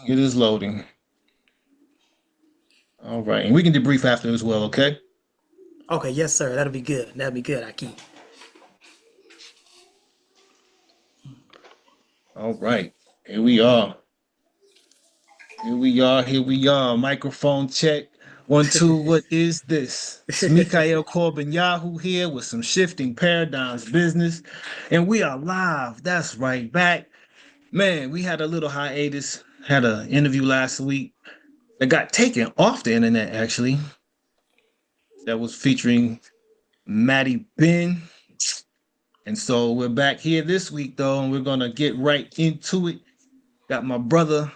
It is loading. All right. And we can debrief after as well, okay? Okay, yes, sir. That'll be good. That'll be good, Aki. All right. Here we are. Here we are. Here we are. Microphone check. 1, 2. What is this? It's Mikael Corbin Yahoo here with some shifting paradigms business. And we are live. That's right. Back. Man, we had a little hiatus. Had an interview last week that got taken off the internet, actually. That was featuring Maddie Ben. And so we're back here this week, though, and we're going to get right into it. Got my brother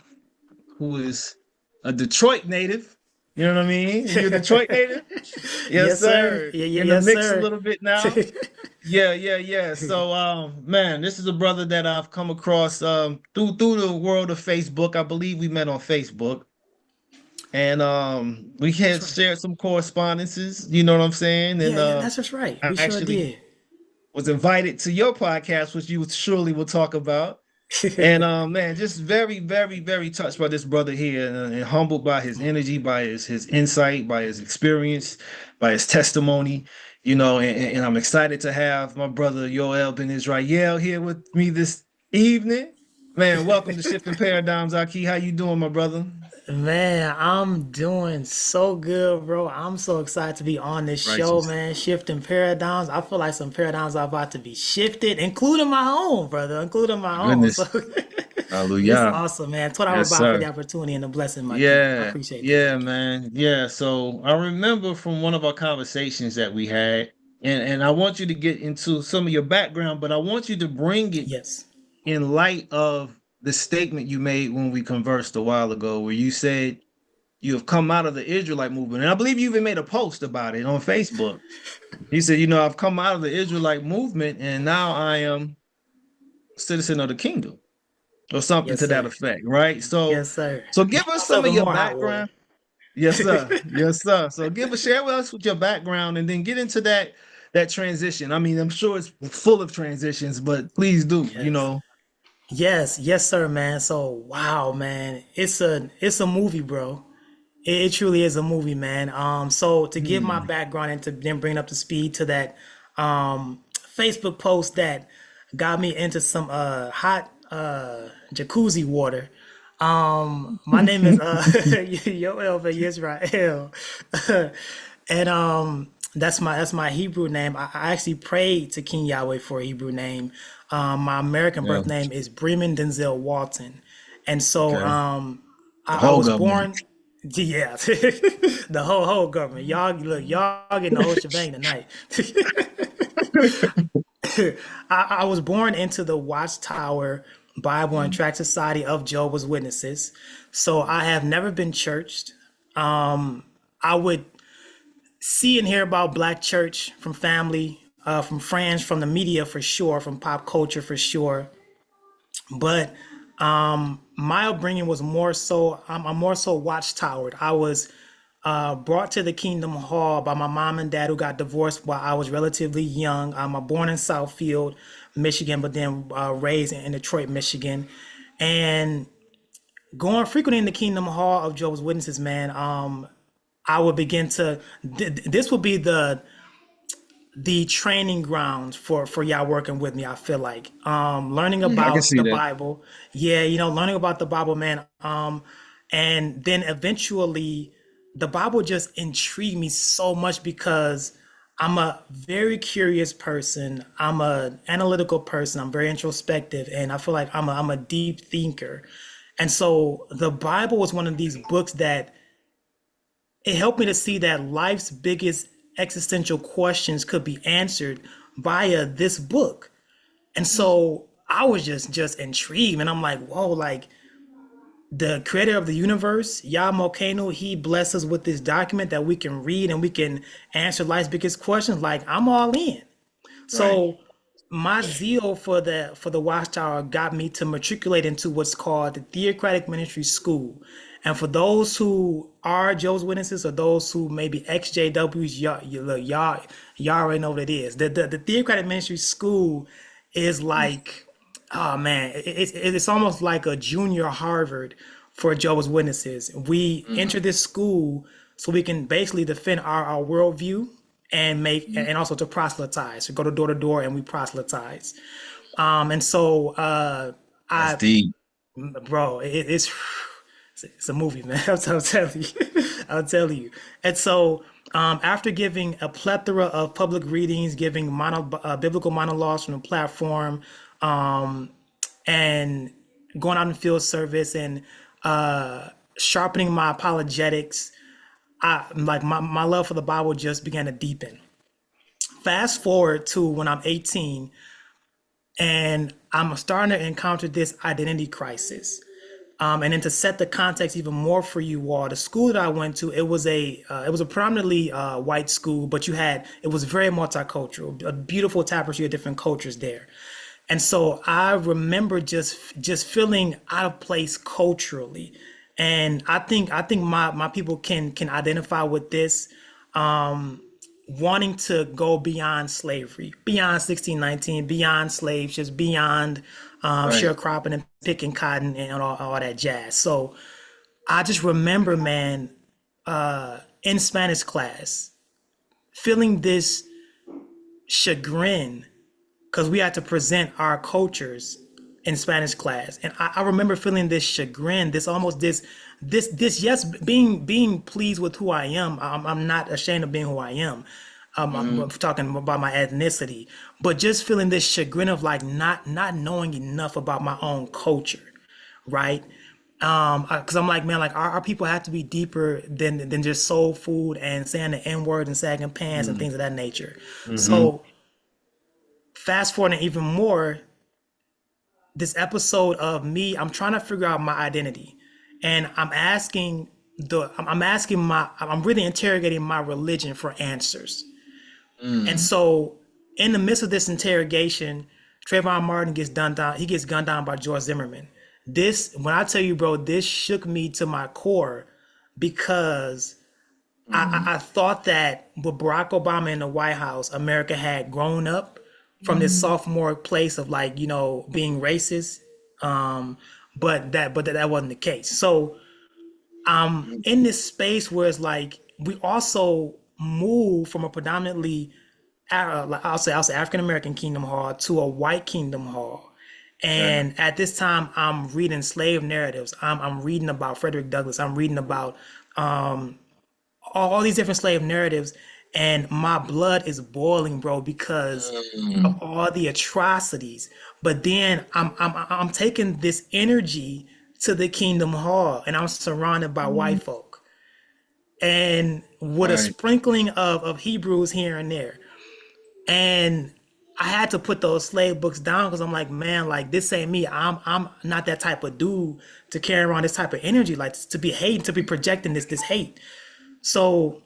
who is a Detroit native. You know what I mean? You're a Detroit native? Yes, Yes, sir. sir. Yeah, yeah, In the yes, mix a sir. little bit now. Yeah. So man, this is a brother that I've come across through the world of Facebook. I believe we met on Facebook. And we That's had right. shared some correspondences, you know what I'm saying? And Yeah, that's just right. I We sure actually did. was invited to your podcast, which you surely will talk about. And man, just very touched by this brother here and humbled by his energy, by his insight, by his experience, by his testimony, and I'm excited to have my brother Yoel Ben Israel here with me this evening. Man, welcome to Shifting Paradigms, Aki. How you doing, my brother? Man, I'm doing so good, bro. I'm so excited to be on this show, Righteous. man. Shifting paradigms. I feel like some paradigms are about to be shifted, including my own, brother, including my own. So Goodness. it's Hallelujah. awesome, man. That's what I Yes, about for sir. the opportunity and the blessing, my king. I Yeah, appreciate that. yeah, man. Yeah. So I remember from one of our conversations that we had, and I want you to get into some of your background, but I want you to bring it Yes. in light of the statement you made when we conversed a while ago, where you said you have come out of the Israelite movement. And I believe you even made a post about it on Facebook. You said, I've come out of the Israelite movement and now I am a citizen of the kingdom or something Yes, to that sir. effect, right? So Yes, sir. so give us some Myself of and your more hot water. background. Yes, sir. Yes, sir. So share with us with your background and then get into that transition. I mean, I'm sure it's full of transitions, but please do. Yes. Yes, sir, man. So wow, man. It's a movie, bro. It truly is a movie, man. So to give my Hmm. background and to then bring it up to speed to that Facebook post that got me into some hot jacuzzi water. My name is Yoel Ben Yisrael. And that's my Hebrew name. I actually prayed to King Yahweh for a Hebrew name. My American Yeah. birth name is Bremen Denzel Walton. And so Okay. The I whole was government. born, yeah, the whole government. Y'all look, y'all getting the whole shebang tonight. I was born into the Watchtower Bible and Tract Society of Jehovah's Witnesses. So I have never been churched. I would see and hear about Black church from family, from friends, from the media for sure, from pop culture for sure. But my upbringing was more so, I'm more so watchtowered. I was brought to the Kingdom Hall by my mom and dad who got divorced while I was relatively young. I'm born in Southfield, Michigan, but then raised in Detroit, Michigan. And going frequently in the Kingdom Hall of Jehovah's Witnesses, man, I would begin to, this would be the training grounds for y'all working with me. I feel like learning I can about see the that. Bible. Yeah, learning about the Bible, man. And then eventually the Bible just intrigued me so much because I'm a very curious person. I'm a analytical person. I'm very introspective, and I feel like I'm a deep thinker. And so the Bible was one of these books that it helped me to see that life's biggest existential questions could be answered via this book. And so I was just intrigued, and I'm like, whoa, like the creator of the universe, Yah Mokeno, he blessed us with this document that we can read and we can answer life's biggest questions. Like I'm all in. Right. So my zeal for the Watchtower got me to matriculate into what's called the Theocratic Ministry School. And for those who are Jehovah's Witnesses or those who may be ex-JWs, y'all already know what it is. The Theocratic Ministry School is like, oh man, it's almost like a junior Harvard for Jehovah's Witnesses. We enter this school so we can basically defend our worldview and and also to proselytize. So go to door to door and we proselytize. And so That's I, deep. bro, it's a movie, man. I'm telling you, I'll tell you. And so after giving a plethora of public readings, giving biblical monologues from the platform, and going out in field service and sharpening my apologetics, my love for the Bible just began to deepen. Fast forward to when I'm 18 and I'm starting to encounter this identity crisis. And then to set the context even more for you all, the school that I went to, it was a predominantly white school, but it was very multicultural, a beautiful tapestry of different cultures there. And so I remember just feeling out of place culturally. And I think my people can identify with this, wanting to go beyond slavery, beyond 1619, beyond slaves, just beyond sharecropping and picking cotton and all that jazz. So I just remember, man, in Spanish class, feeling this chagrin because we had to present our cultures in Spanish class. And I remember feeling this chagrin, yes, being pleased with who I am. I'm not ashamed of being who I am. I'm talking about my ethnicity, but just feeling this chagrin of like not knowing enough about my own culture, right? Because I'm like, man, like our people have to be deeper than just soul food and saying the N word and sagging pants and things of that nature. So fast forwarding even more, this episode of me, I'm trying to figure out my identity, and I'm really interrogating my religion for answers. And so in the midst of this interrogation, Trayvon Martin gets gunned down by George Zimmerman. When I tell you, bro, this shook me to my core because I thought that with Barack Obama in the White House, America had grown up from this sophomore place of like, being racist. But that wasn't the case. So I'm in this space where it's like, we also move from a predominantly, I'll say African-American Kingdom Hall to a white Kingdom Hall. And at this time, I'm reading slave narratives. I'm reading about Frederick Douglass. I'm reading about all these different slave narratives. And my blood is boiling, bro, because of all the atrocities. But then I'm taking this energy to the Kingdom Hall, and I'm surrounded by white folk, and with a sprinkling of Hebrews here and there. And I had to put those slave books down because I'm like, man, like this ain't me. I'm not that type of dude to carry around this type of energy, like to be hating, to be projecting this hate. So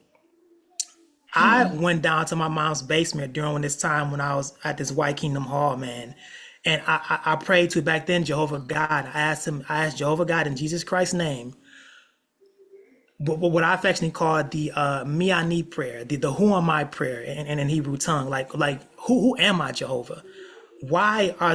I went down to my mom's basement during this time when I was at this White Kingdom Hall, man. And I prayed to back then Jehovah God. I asked Jehovah God in Jesus Christ's name, what I affectionately call the me I need prayer, the who am I prayer in Hebrew tongue. Like who am I, Jehovah? Why are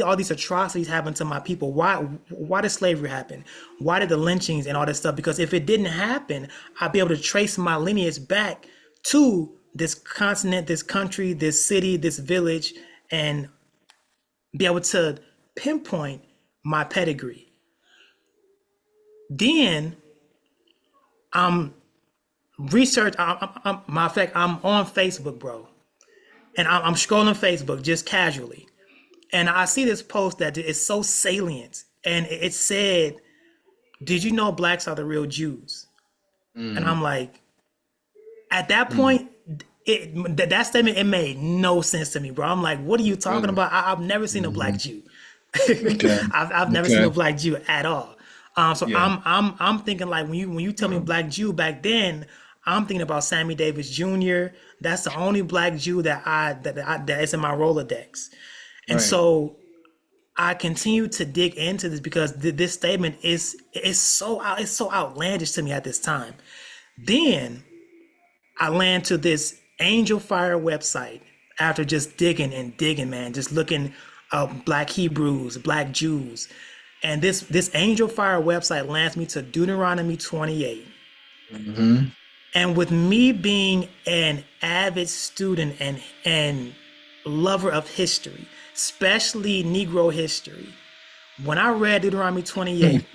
all these atrocities happen to my people? Why did slavery happen? Why did the lynchings and all this stuff? Because if it didn't happen, I'd be able to trace my lineage back to this continent, this country, this city, this village, and be able to pinpoint my pedigree. Then I'm matter of fact, I'm on Facebook, bro. And I'm scrolling Facebook just casually. And I see this post that is so salient. And it said, did you know blacks are the real Jews? And I'm like, at that point, that statement, it made no sense to me, bro. I'm like, what are you talking about? I've never seen a black Jew. I've never seen a black Jew at all. I'm thinking like when you tell me black Jew back then, I'm thinking about Sammy Davis Jr. That's the only black Jew that is in my Rolodex. And so I continue to dig into this because this statement is so outlandish to me at this time. Then I land to this Angel Fire website after just digging, man, just looking up black Hebrews, black Jews. And this Angel Fire website lands me to Deuteronomy 28. Mm-hmm. And with me being an avid student and lover of history, especially Negro history, when I read Deuteronomy 28,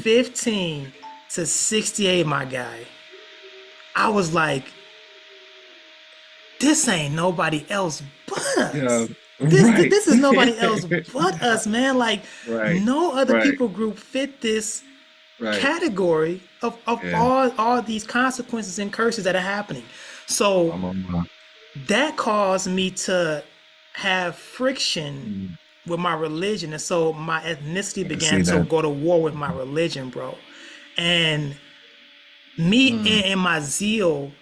15 to 68, my guy, I was like, this ain't nobody else but Yeah. us. This, Right. this is nobody else but us, man. Like, Right. no other Right. people group fit this Right. category of Yeah. all these consequences and curses that are happening. So that caused me to have friction with my religion, and so my ethnicity began to go to war with my religion, bro. And me and my zeal,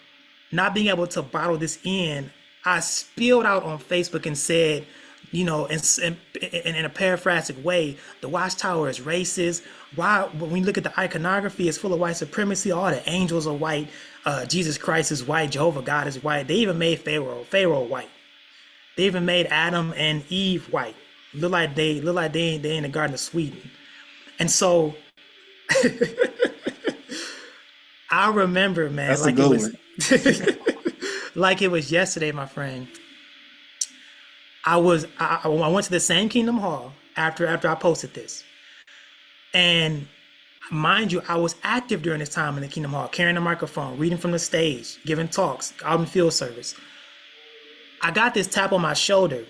not being able to bottle this in, I spilled out on Facebook and said, you know, in a paraphrastic way, the Watchtower is racist. Why, when you look at the iconography, it's full of white supremacy. All the angels are white. Jesus Christ is white. Jehovah God is white. They even made Pharaoh white. They even made Adam and Eve white. Look like they in the Garden of Sweden. And so I remember, man, That's like a it good was like it was yesterday, my friend. I went to the same Kingdom Hall after I posted this. And mind you, I was active during this time in the Kingdom Hall, carrying a microphone, reading from the stage, giving talks, out in field service. I got this tap on my shoulder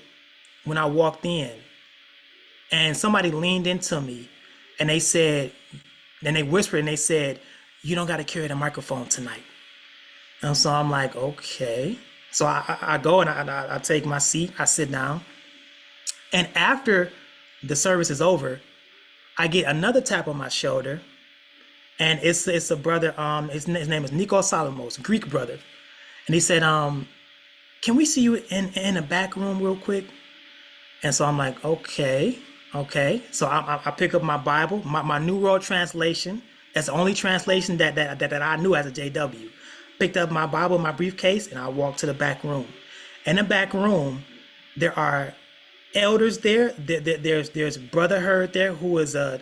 when I walked in, and somebody leaned into me and they said, then they whispered and they said, "You don't got to carry the microphone tonight." And so I'm like, okay. So I go and I take my seat, I sit down. And after the service is over, I get another tap on my shoulder. And it's a brother, his name is Nikos Salamos, Greek brother. And he said, can we see you in the back room real quick? And so I'm like, okay. So I pick up my Bible, my New World Translation. That's the only translation that I knew as a JW. Picked up my Bible, my briefcase, and I walked to the back room. In the back room, there are elders there. There's Brother Hurd there, who is a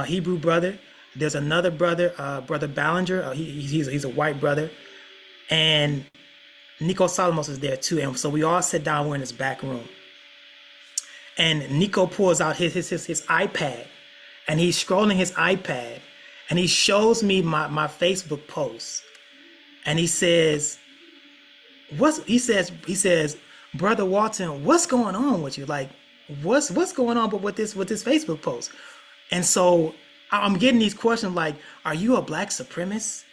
Hebrew brother. There's another brother, Brother Ballinger. He's a white brother. And Nico Salamos is there too. And so we all sit down, we're in this back room. And Nico pulls out his iPad, and he's scrolling his iPad, and he shows me my Facebook post. And he says, he says, "Brother Walton, what's going on with you? Like, what's going on with this Facebook post?" And so I'm getting these questions like, "Are you a black supremacist?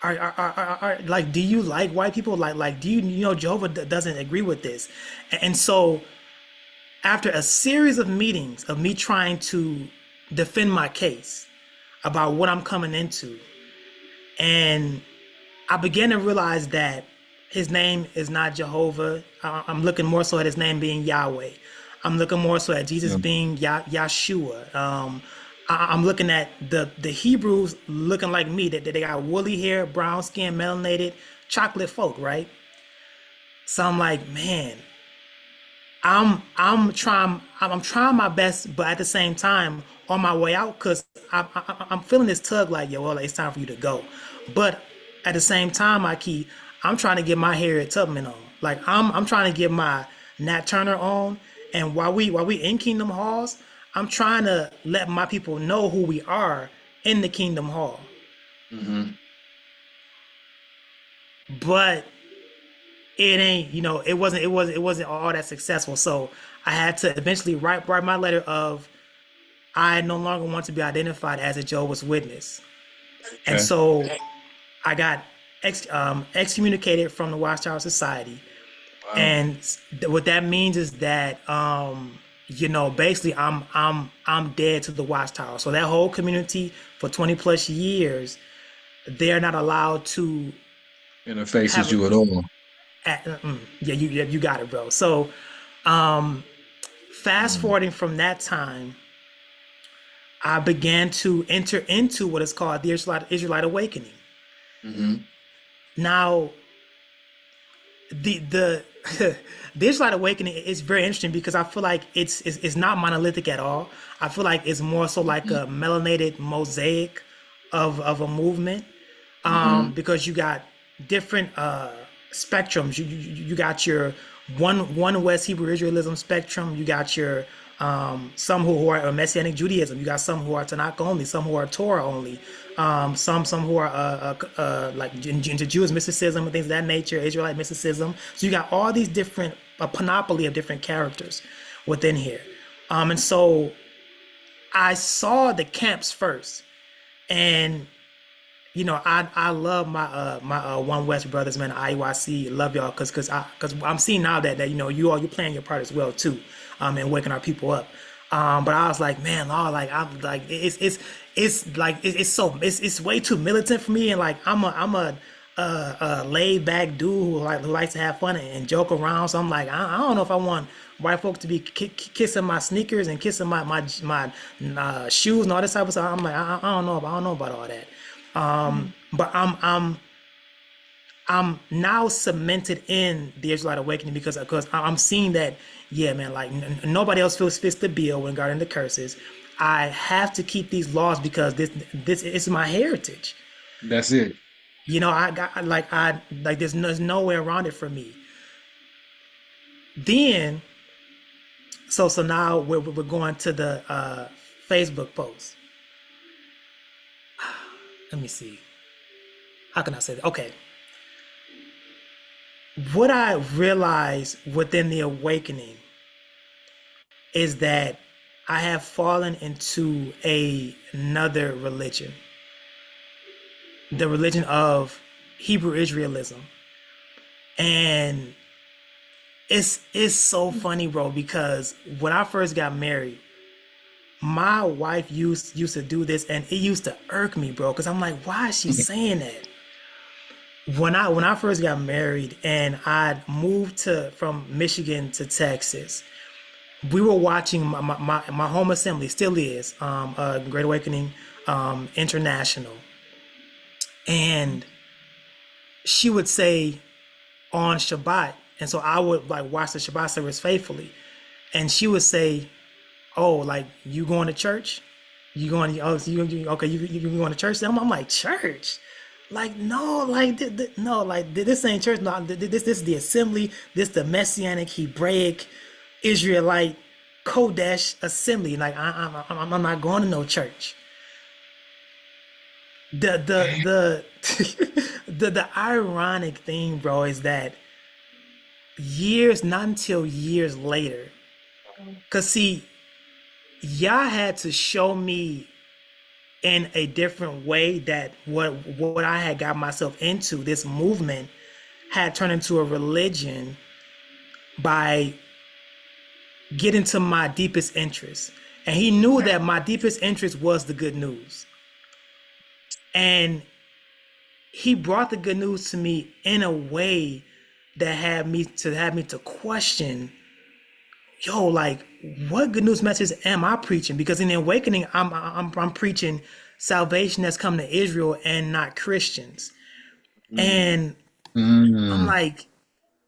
Are like, do you like white people? Like, do you know Jehovah doesn't agree with this?" And so after a series of meetings of me trying to defend my case about what I'm coming into, and I began to realize that his name is not Jehovah. I'm looking more so at his name being Yahweh. I'm looking more so at Jesus being Yahshua. I'm looking at the Hebrews looking like me, that they got woolly hair, brown skin, melanated, chocolate folk, right? So I'm like, man, I'm trying my best, but at the same time, on my way out, because I'm feeling this tug like, yo, well, it's time for you to go. But at the same time, I'm trying to get my Harriet Tubman on. Like I'm trying to get my Nat Turner on. And while we in Kingdom Halls, I'm trying to let my people know who we are in the Kingdom Hall. Mm-hmm. But it ain't, it wasn't all that successful. So I had to eventually write my letter of, I no longer want to be identified as a Jehovah's Witness. Okay. And so I got excommunicated from the Watchtower Society. Wow. And what that means is that basically I'm dead to the Watchtower. So that whole community for 20 plus years, they're not allowed to interface with you at all. You got it, bro. So fast forwarding from that time, I began to enter into what is called the Israelite Awakening. Mm-hmm. Now, the The Israelite awakening is very interesting because I feel like it's not monolithic at all. I feel like it's more so like a melanated mosaic of a movement, Mm-hmm. because you got different spectrums. You got your one West Hebrew Israelism spectrum. You got your some who are Messianic Judaism. You got some who are Tanakh only. Some who are Torah only. Some who are like into Jewish mysticism and things of that nature, Israelite mysticism. So you got all these different a panoply of different characters within here, and so I saw the camps first, and I love my One West brothers, man, IUIC, love y'all, cause I'm seeing now that you're playing your part as well too, and waking our people up. But I was like, man, Lord, like I'm like it's way too militant for me, and like I'm a laid back dude who likes to have fun and joke around. So I'm like, I don't know if I want white folks to be kissing my sneakers and kissing my shoes and all this type of stuff. I'm like, I don't know, I don't know about all that. But I'm now cemented in the Israelite awakening because I'm seeing that, yeah, man, like nobody else fits the bill when guarding the curses. I have to keep these laws because this is my heritage. That's it. I got like there's no way around it for me. Then so now we're going to the Facebook post. Let me see. How can I say that? Okay. What I realized within the awakening is that I have fallen into another religion, the religion of Hebrew Israelism. And it's so funny, bro, because when I first got married, my wife used to do this, and it used to irk me, bro, because I'm like, why is she saying that? When I first got married and I moved from Michigan to Texas, we were watching my home assembly, still is, Great Awakening International, and she would say on Shabbat, and so I would like watch the Shabbat service faithfully, and she would say, "Oh, like you going to church? You going? Oh, so okay? You going to church?" I'm like, "Church? Like no, like no, like this ain't church. No, this is the assembly. This the Messianic Hebraic Israelite Kodesh assembly. Like I'm not going to no church." The the ironic thing, bro, is that not until years later, cause see, y'all had to show me in a different way that what I had got myself into, this movement, had turned into a religion by getting to my deepest interest. And he knew that my deepest interest was the good news. And he brought the good news to me in a way that had me to question, yo, like what good news message am I preaching? Because in the awakening, I'm preaching salvation that's come to Israel and not Christians. And I'm Mm. like,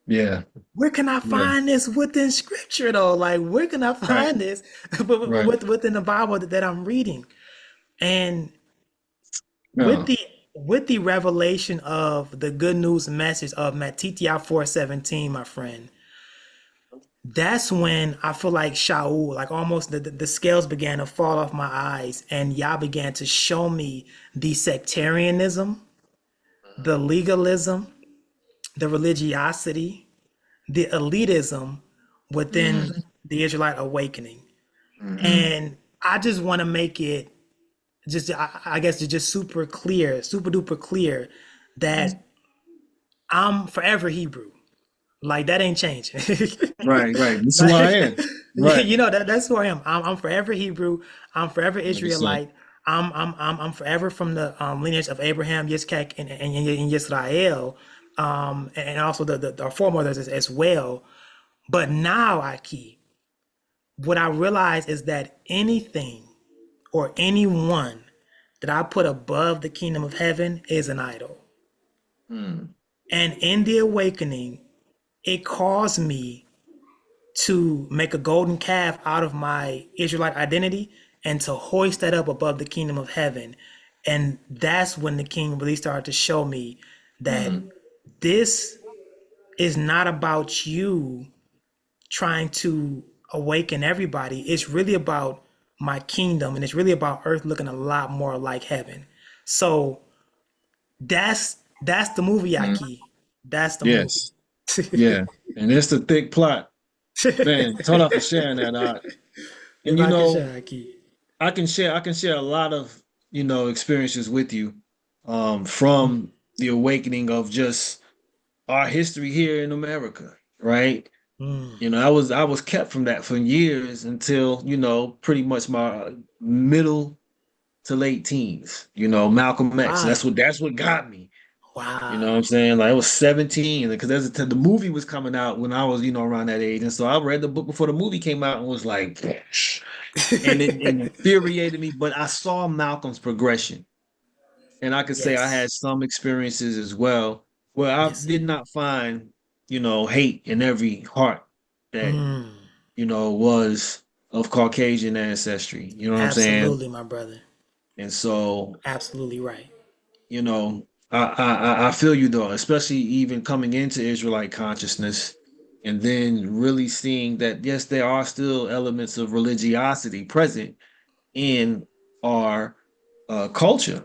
Yeah. where can I Yeah. find this within scripture though? Like, where can I Right. find this Right. within the Bible that I'm reading? And with Yeah. the revelation of the good news message of Matthew 4:17, my friend, that's when I feel like Shaul, like almost the scales began to fall off my eyes, and Yah began to show me the sectarianism, the legalism, the religiosity, the elitism within Mm-hmm. the Israelite awakening. Mm-hmm. And I just want to make it just, I guess, just super clear, super duper clear that I'm forever Hebrew. Like that ain't changing. Right. Right. This is who I Like, am. Right. that's who I am. I'm forever Hebrew. I'm forever 100%. Israelite. I'm forever from the lineage of Abraham, Yitzchak, and Yisrael, and also the foremothers as well. But now, Aki, what I realize is that anything or anyone that I put above the kingdom of heaven is an idol. Mm. And in the awakening, it caused me to make a golden calf out of my Israelite identity and to hoist that up above the kingdom of heaven. And that's when the king really started to show me that this is not about you trying to awaken everybody. It's really about my kingdom, and it's really about earth looking a lot more like heaven. So that's the movie, Yaki. That's the movie. Yes. Yeah. And it's a thick plot. Man, turn off for sharing that. If And I can share, Yaki. I can share a lot of, experiences with you from the awakening of just our history here in America, right? Mm. I was kept from that for years until, pretty much my middle to late teens. Malcolm X. Wow. That's what got me. You know what Wow. I'm saying? Like I was 17 because the movie was coming out when I was, around that age. And so I read the book before the movie came out and was like, and it infuriated me. But I saw Malcolm's progression. And I could say I had Yes. some experiences as well where I Yes, did sir. not find, hate in every heart that, Mm. was of Caucasian ancestry. You know what I'm saying? Absolutely, my brother. And so, Absolutely right. I feel you though, especially even coming into Israelite consciousness and then really seeing that yes, there are still elements of religiosity present in our culture.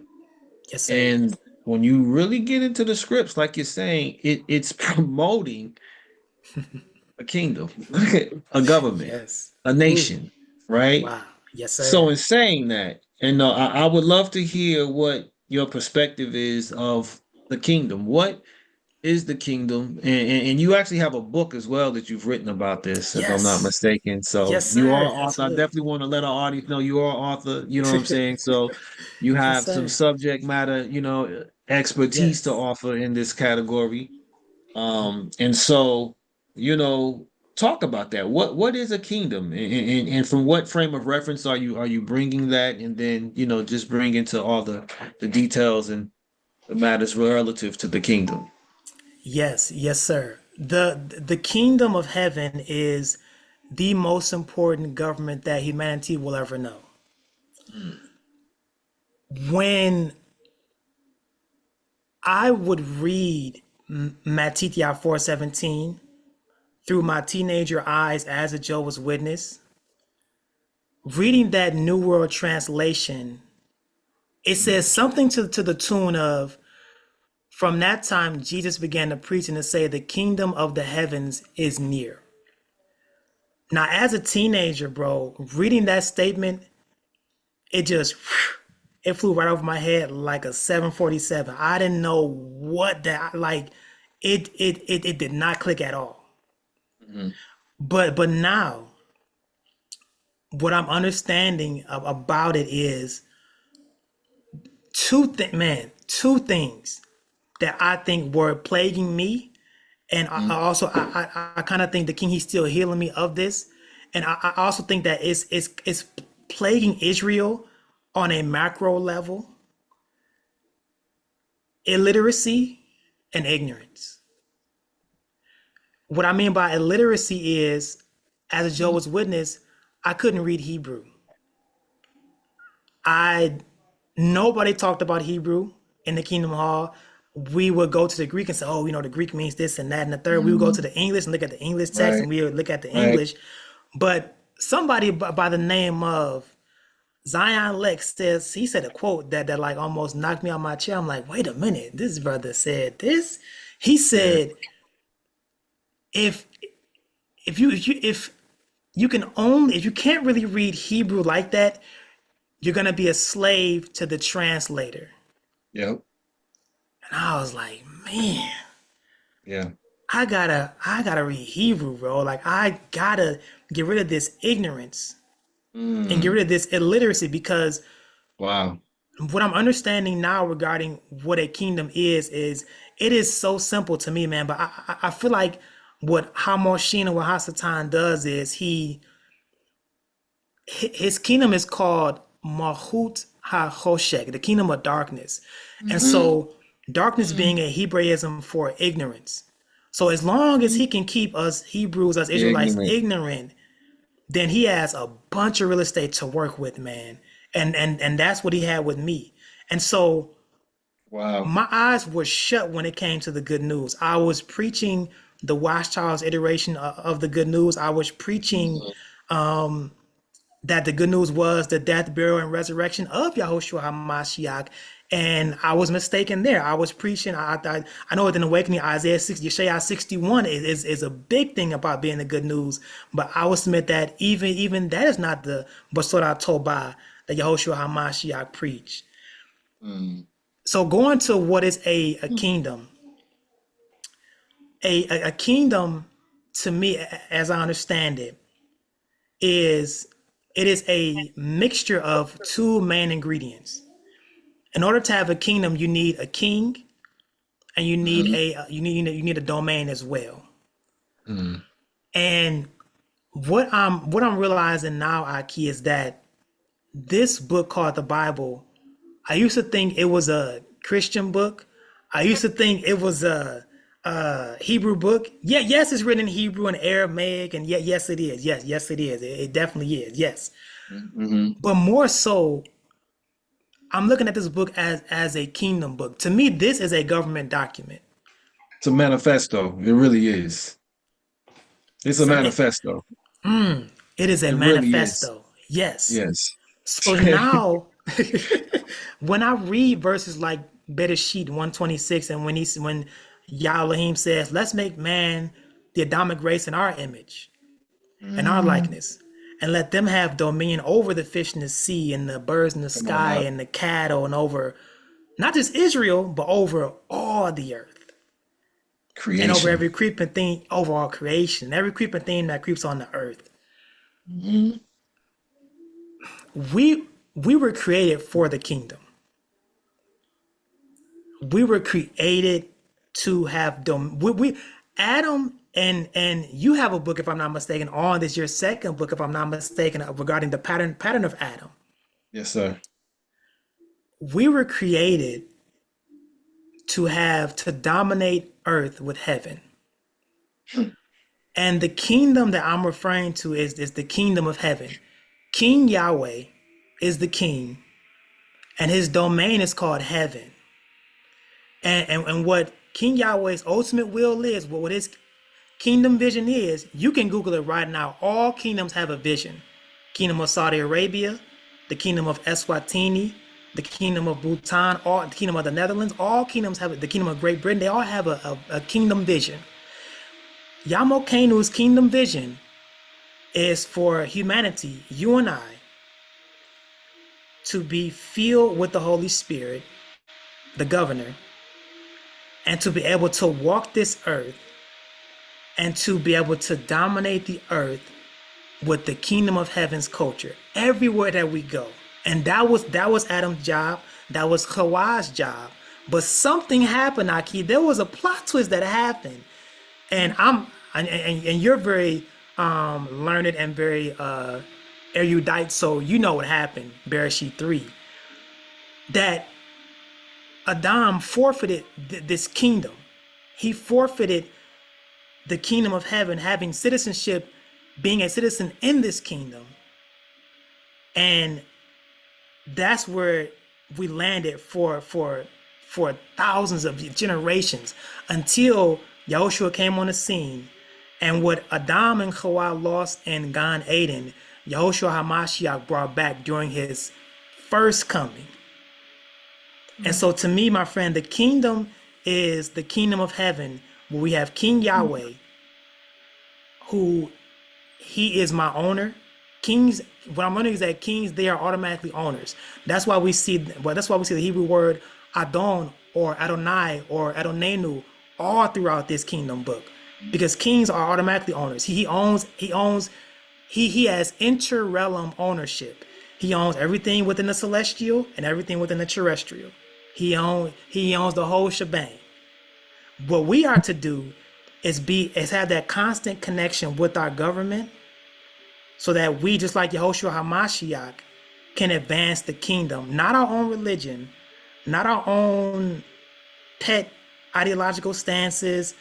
Yes, sir. And when you really get into the scripts, like you're saying, it's promoting a kingdom, a government, Yes. a Ooh. nation, right? Wow. Yes, So sir. in saying that, and I would love to hear what your perspective is of the kingdom. What is the kingdom? And you actually have a book as well that you've written about this, if I'm not Yes. mistaken. So Yes, you are sir. an author. I Absolutely. definitely want to let our audience know you are an author. You know what I'm saying? So you Yes, have some sir. subject matter, expertise to Yes. offer in this category. And so, you know, talk about that. What is a kingdom, and from what frame of reference are you bringing that, and then just bring into all the details and the matters relative to the kingdom. Yes. Yes, sir. The kingdom of heaven is the most important government that humanity will ever know. Mm, When I would read Matithya 4:17 through my teenager eyes as a Jehovah's Witness, reading that New World Translation, it says something to the tune of, from that time Jesus began to preach and to say the kingdom of the heavens is near. Now, as a teenager, bro, reading that statement, it just it flew right over my head like a 747. I didn't know what that like. It did not click at all. mhm, But now what I'm understanding about it is two things that I think were plaguing me, and I mhm, also I kind of think the king he's still healing me of this, and I also think that it's plaguing Israel on a macro level: illiteracy and ignorance. What I mean by illiteracy is, as a mhm. Jehovah's Witness, I couldn't read Hebrew. I Nobody talked about Hebrew in the Kingdom Hall. We would go to the Greek and say, oh, the Greek means this and that and the third. We would go to Mhm. the English and look at the English text, Right, and we would look at the right. English. But somebody by the name of Zion Lex says, he said a quote that like almost knocked me on my chair. I'm like, wait a minute, this brother said this. He Yeah. said, if if you can only, if you can't really read Hebrew like that, you're gonna be a slave to the translator. Yep. And I was like, man, Yeah. I gotta read Hebrew, bro. Like I gotta get rid of this ignorance and get Mm. rid of this illiteracy, because Wow. what I'm understanding now regarding what a kingdom is it is so simple to me, man. But I feel like what Hamoshina or Hasatan does is his kingdom is called Mahut HaChoshek, the kingdom of darkness. And Mhm. so darkness Mhm. being a Hebraism for ignorance. So as long as he can keep us Hebrews, us Israelites Ignorant. ignorant, then he has a bunch of real estate to work with, man. And that's what he had with me. And so Wow. my eyes were shut when it came to the good news. I was preaching the Watchtower's iteration of the good news. I was preaching Mhm. that the good news was the death, burial, and resurrection of Yahushua HaMashiach. And I was mistaken there. I was preaching. I know in Awakening, Isaiah 60, Yeshaya 61 is a big thing about being the good news. But I will submit that even that is not the Basora Toba that Yahushua HaMashiach preached. Mm. So going to what is a kingdom, a kingdom to me, as I understand it, is it is a mixture of two main ingredients. In order to have a kingdom, you need a king and you need Mhm. you need a domain as well. Mm. And what I'm realizing now, Aki, is that this book called the Bible, I used to think it was a Christian book. I used to think it was a Hebrew book. Yeah, yes, it's written in Hebrew and Aramaic, and yes, it is. Yes, it is. It definitely is. Yes, Mhm. but more so, I'm looking at this book as a kingdom book. To me, this is a government document. It's a manifesto. It really is. It's a So manifesto. it is a It really is. manifesto. Yes. Yes. So now, when I read verses like Bereshit 126, and when Yah Elohim says, "Let's make man the Adamic race in our image and our Mm. likeness, and let them have dominion over the fish in the sea and the birds in the Come on sky now. and the cattle and over not just Israel but over all the earth." And over Creation. every creeping thing, over all creation, every creeping thing that creeps on the earth. Mhm. We were created for the kingdom. We were created to have we Adam and you have a book, if I'm not mistaken, on this your second book, if I'm not mistaken, regarding the pattern of Adam. Yes, sir. We were created to dominate earth with heaven. And the kingdom that I'm referring to is the kingdom of heaven. King Yahweh is the king, and his domain is called heaven. And what King Yahweh's ultimate will is, what his kingdom vision is, you can Google it right now. All kingdoms have a vision. Kingdom of Saudi Arabia, the kingdom of Eswatini, the kingdom of Bhutan, all the kingdom of the Netherlands, all kingdoms have it. The kingdom of Great Britain, they all have a kingdom vision. Yamo Kanu's kingdom vision is for humanity, you and I, to be filled with the Holy Spirit, the governor, and to be able to walk this earth and to be able to dominate the earth with the kingdom of heaven's culture everywhere that we go. And that was Adam's job. That was Hawa's job. But something happened, Aki. There was a plot twist that happened, and you're very learned and very erudite, so you know what happened. Bereshit 3, that Adam forfeited this kingdom. He forfeited the kingdom of heaven, having citizenship, being a citizen in this kingdom. And that's where we landed for thousands of generations until Yahushua came on the scene. And what Adam and Hawa lost in Gan Eden, Yahushua HaMashiach brought back during his first coming. And so to me, my friend, the kingdom is the kingdom of heaven, where we have King Yahweh, who he is my owner. Kings, what I'm learning is that kings, they are automatically owners. That's why we see the Hebrew word Adon or Adonai or Adonenu all throughout this kingdom book. Because kings are automatically owners. He has inter-realm ownership. He owns everything within the celestial and everything within the terrestrial. He owns the whole shebang. What we are to do is have that constant connection with our government, so that we, just like Yehoshua HaMashiach, can advance the kingdom, not our own religion, not our own pet ideological stances,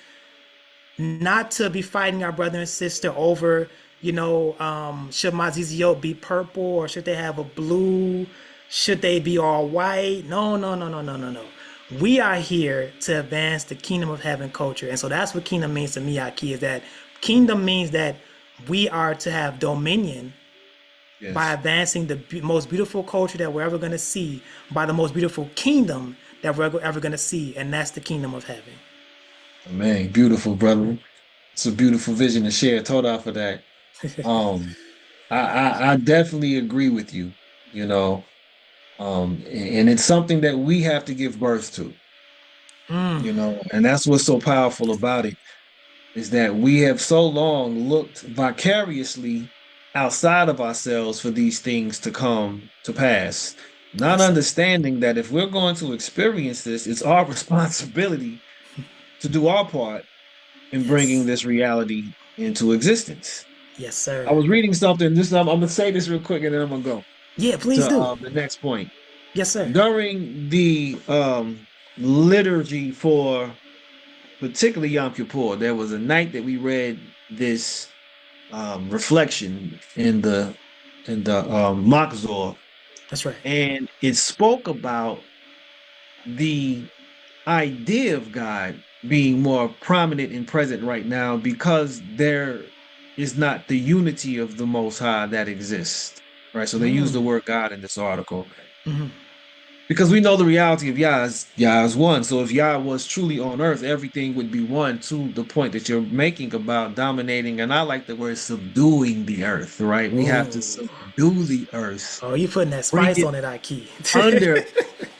not to be fighting our brother and sister over, should my ZZO be purple or should they have a blue? Should they be all white? No, no, no, no, no, no, no. We are here to advance the kingdom of heaven culture. And so that's what kingdom means to me, Aki, is that kingdom means that we are to have dominion by advancing the most beautiful culture that we're ever going to see, by the most beautiful kingdom that we're ever going to see, and that's the kingdom of heaven. Man, beautiful, brother. It's a beautiful vision to share. Toda for that. I definitely agree with you, you know. And it's something that we have to give birth to, and that's what's so powerful about it, is that we have so long looked vicariously outside of ourselves for these things to come to pass, not understanding that if we're going to experience this, it's our responsibility to do our part in bringing this reality into existence. Yes, sir. I was reading something. I'm gonna say this real quick, and then I'm gonna go Yeah, please do. the next point. Yes, sir. During the liturgy for particularly Yom Kippur, there was a night that we read this reflection in the Machzor. That's right. And it spoke about the idea of God being more prominent and present right now because there is not the unity of the Most High that exists, right? So they use the word God in this article. Because we know the reality of Yah is one. So if Yah was truly on earth, everything would be one, to the point that you're making about dominating. And I like the word subduing the earth, right? We have to subdue the earth. Oh, you putting that spice on it, Aki. Under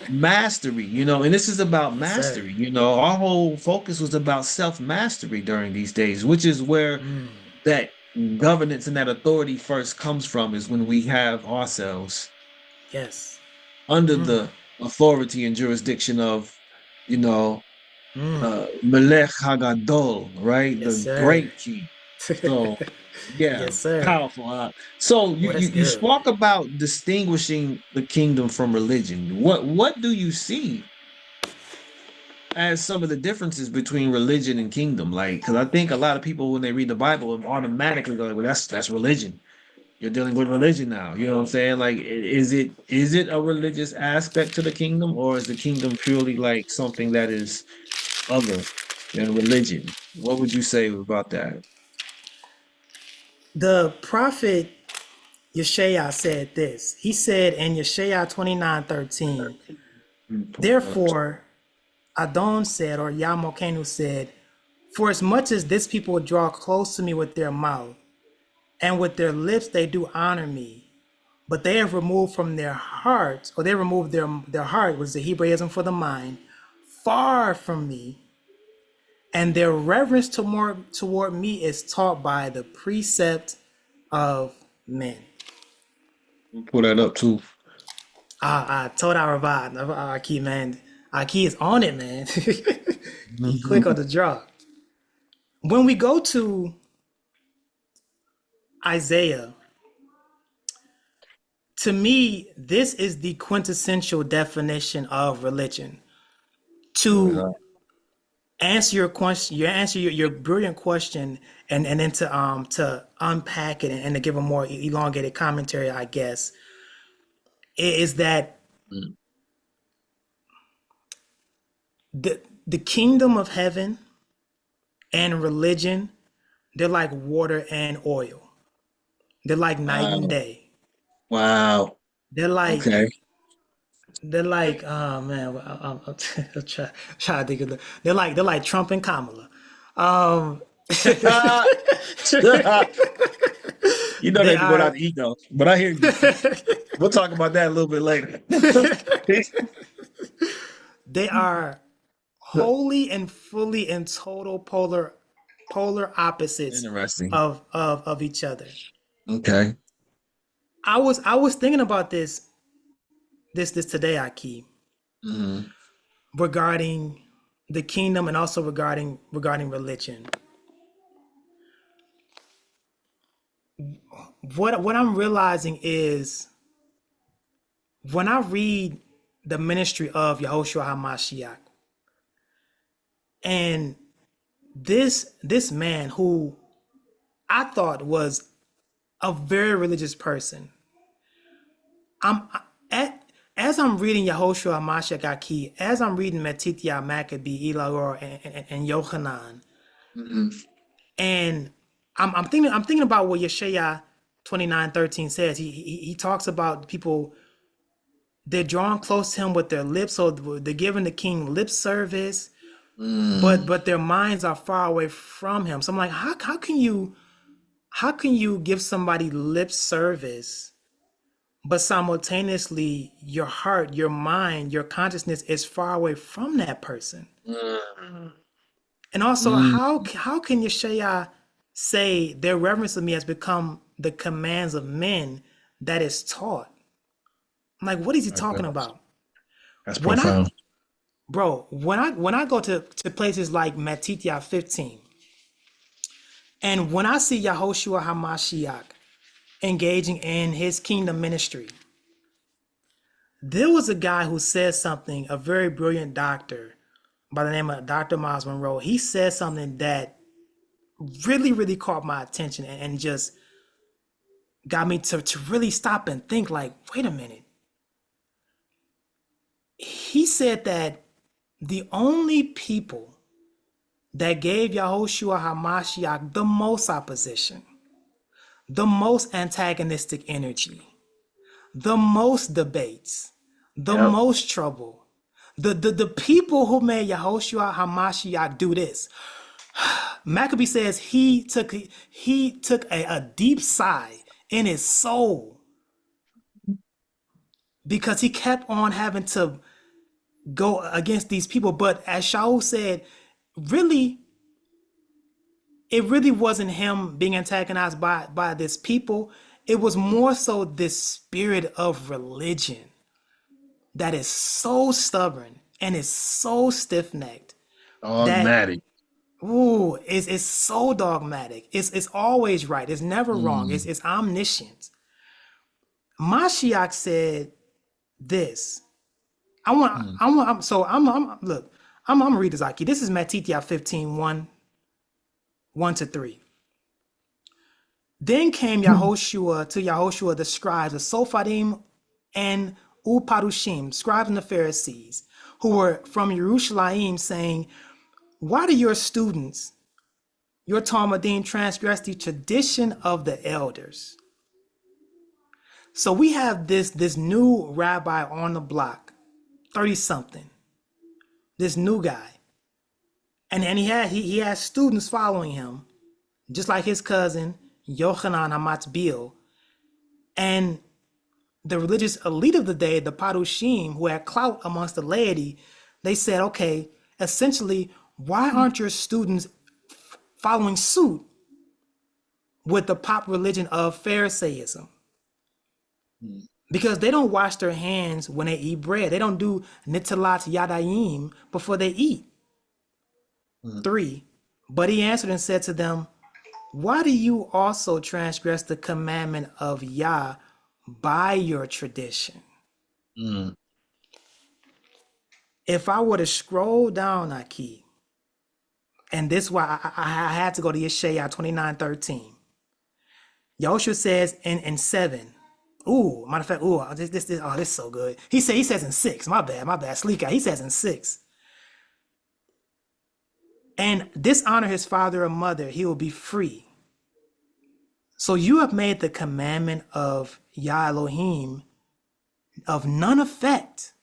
mastery, and this is about mastery. Our whole focus was about self-mastery during these days, which is where that governance and that authority first comes from, is when we have ourselves under the authority and jurisdiction of, Melech Hagadol, right? The great king. So, yeah, powerful. So you spoke about distinguishing the kingdom from religion. What do you see as some of the differences between religion and kingdom? Like, because I think a lot of people, when they read the Bible, automatically go, well, that's religion. You're dealing with religion now. You know what I'm saying? Like, is it a religious aspect to the kingdom, or is the kingdom purely like something that is other than religion? What would you say about that? The prophet Yeshaya said this. He said in Yeshaya 29:13, therefore, Adon said, or Yamokenu said, for as much as this people draw close to me with their mouth, and with their lips they do honor me, but they have removed from their hearts, or they removed their heart, which is the Hebraism for the mind, far from me, and their reverence toward me is taught by the precept of men. Pull that up too. I told Aki, man. Aki is on it, man. He quick on the draw. When we go to Isaiah, to me, this is the quintessential definition of religion. To answer your question, your brilliant question, and then to unpack it and to give a more elongated commentary, I guess, is that the kingdom of heaven and religion, they're like water and oil. They're like night and day. Wow. They're like oh man, I'm trying to think of they're like Trump and Kamala. You know they can go out to eat though, but I hear you. We'll talk about that a little bit later. They are wholly and fully and total polar opposites of each other. Okay. I was thinking about this today, Aki, regarding the kingdom and also regarding religion. What I'm realizing is when I read the ministry of Yahushua HaMashiach, and this man who I thought was a very religious person. I'm at as I'm reading Yehoshua Mashiach Aki, as I'm reading Matithya Maccabee, Elahor, and Yochanan, Mhm. and I'm thinking about what Yeshaya 29:13 says. He talks about people, they're drawn close to him with their lips, so they're giving the king lip service, Mm. but their minds are far away from him. So I'm like, how can you give somebody lip service, but simultaneously your heart, your mind, your consciousness is far away from that person? Mm. And also, Mm. how can Yeshaya say their reverence of me has become the commands of men that is taught? I'm like, what is he My talking goodness. about? That's When I profound. Bro, when I go to places like Matithya 15, and when I see Yahushua Hamashiach engaging in his kingdom ministry, there was a guy who said something, a very brilliant doctor by the name of Dr. Miles Monroe. He said something that really, really caught my attention and just got me to really stop and think like, wait a minute. He said that the only people that gave Yahushua Hamashiach the most opposition, the most antagonistic energy, the most debates, the Yep. most trouble, the people who made Yahushua Hamashiach do this. Maccabee says he took a deep sigh in his soul because he kept on having to go against these people. But as Shaul said, really, it really wasn't him being antagonized by this people. It was more so this spirit of religion that is so stubborn and is so stiff-necked that, Dogmatic. ooh, it's so dogmatic. It's always right. It's never wrong. Mm. It's omniscient. Mashiach said this. Mm. Look, I'm gonna read this, Aki. This is Matithya 15, 1 to 3. Then came Yahoshua to Yahoshua the scribes, the Sophadim and Uparushim, scribes and the Pharisees, who were from Jerusalem, saying, why do your students, your Talmudim, transgress the tradition of the elders? So we have this new rabbi on the block, 30 something, this new guy. And he has students following him, just like his cousin, Yochanan Hamatzbil. And the religious elite of the day, the Parushim, who had clout amongst the laity, they said, okay, essentially, why aren't your students following suit with the pop religion of Pharisaism? Mm. Because they don't wash their hands when they eat bread. They don't do nitilat yadayim before they eat. Mm. 3, but he answered and said to them, why do you also transgress the commandment of Yah by your tradition? Mm. If I were to scroll down, Aki, and this is why I had to go to Yeshaya 29:13. Yahushua says in 7. Ooh, matter of fact, this is so good. He says in 6. My bad, sleek guy. He says in 6. And dishonor his father or mother, he will be free. So you have made the commandment of Yah Elohim of none effect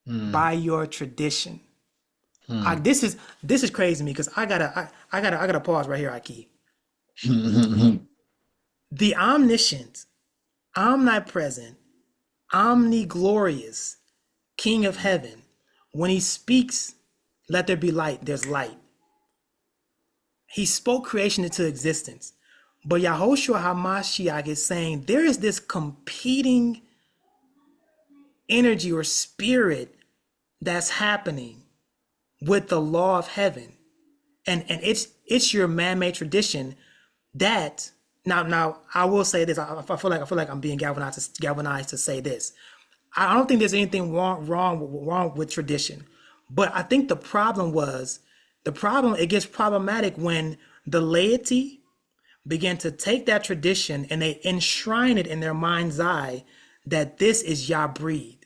Mm. by your tradition. Mm. This is crazy to me because I gotta pause right here, Aki. Mm. The omniscient, omnipresent, omniglorious King of heaven, when he speaks, let there be light, there's light. He spoke creation into existence. But Yahushua HaMashiach is saying there is this competing energy or spirit that's happening with the law of heaven. And it's your man-made tradition that now I will say this. I feel like I'm being galvanized to say this. I don't think there's anything wrong with tradition. But I think the problem was The problem, it gets problematic when the laity begin to take that tradition and they enshrine it in their mind's eye that this is Yah breed,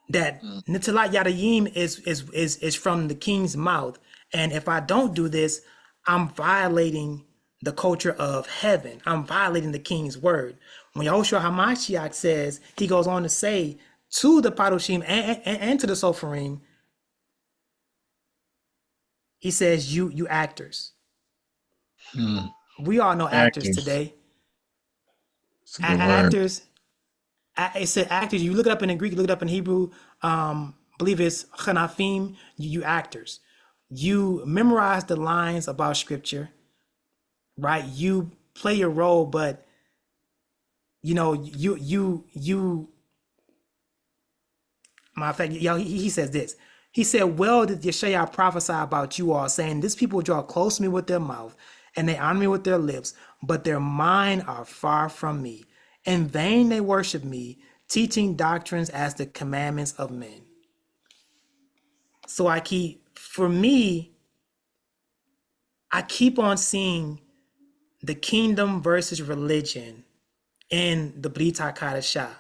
that Mm. Nitalat Yadayim is from the king's mouth. And if I don't do this, I'm violating the culture of heaven. I'm violating the king's word. When Yahushua HaMashiach says, he goes on to say to the Parushim and to the Sopharim, he says, you actors. Mm. We all know actors Actors. today. It's a good word. Actors, it said actors. You look it up in the Greek, look it up in Hebrew. Believe it's chanafim. You actors. You memorize the lines about scripture, right? You play your role, but you. Matter of fact, he says this. He said, "Well, did Yeshaya prophesy about you all, saying, This people draw close to me with their mouth, and they honor me with their lips, but their mind are far from me. In vain they worship me, teaching doctrines as the commandments of men." So for me, I keep on seeing the kingdom versus religion in the Brit HaKadashah.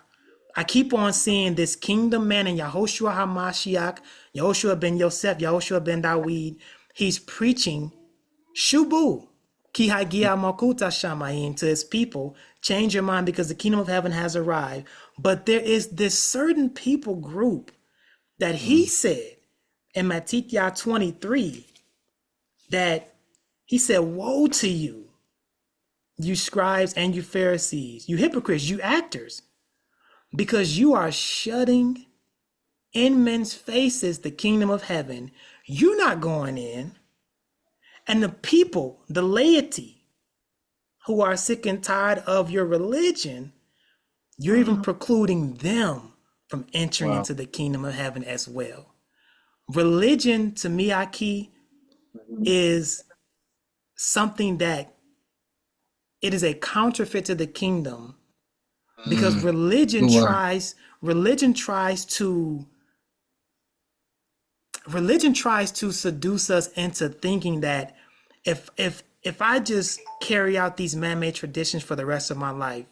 I keep on seeing this kingdom man in Yahushua HaMashiach, Yahushua ben Yosef, Yahushua ben Dawid. He's preaching Shubu, Ki Hagia Makuta Shamayim, to his people. Change your mind because the kingdom of heaven has arrived. But there is this certain people group that he Mm. said in Matithya 23 that he said, "Woe to you, you scribes and you Pharisees, you hypocrites, you actors, because you are shutting in men's faces the kingdom of heaven. You're not going in. And the people, the laity, who are sick and tired of your religion, you're even precluding them from entering Wow. into the kingdom of heaven as well." Religion, to me, Aki, is something that it is a counterfeit to the kingdom, because Mm. Good word. religion tries to seduce us into thinking that if I just carry out these man-made traditions for the rest of my life,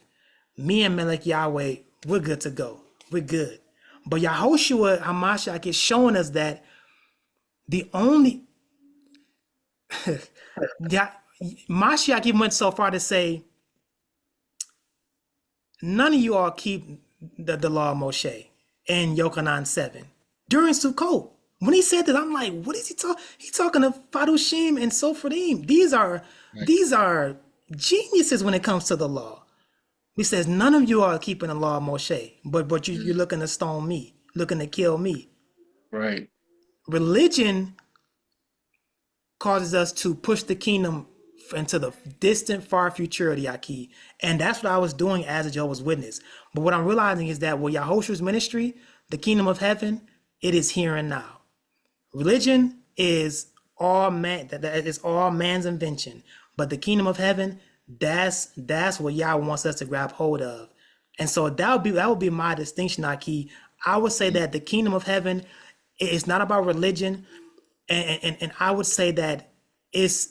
me and Melech Yahweh, we're good to go. We're good. But Yahushua Hamashiach is showing us that the only Mashiach even went so far to say, none of you all keep the law of Moshe in Yochanan 7 during Sukkot. When he said that, I'm like, what is he talking? He's talking to Farushim and Sopharim. These are Right. geniuses when it comes to the law. He says, none of you are keeping the law of Moshe, but you're Mm. looking to stone me, looking to kill me. Right. Religion causes us to push the kingdom into the distant, far futurity, Aki. And that's what I was doing as a Jehovah's Witness. But what I'm realizing is that with Yahushua's ministry, the kingdom of heaven, it is here and now. Religion is all man, that is all man's invention. But the kingdom of heaven, that's what Yah wants us to grab hold of. And so that would be my distinction, Aki. I would say Mm. that the kingdom of heaven is not about religion, and I would say that it's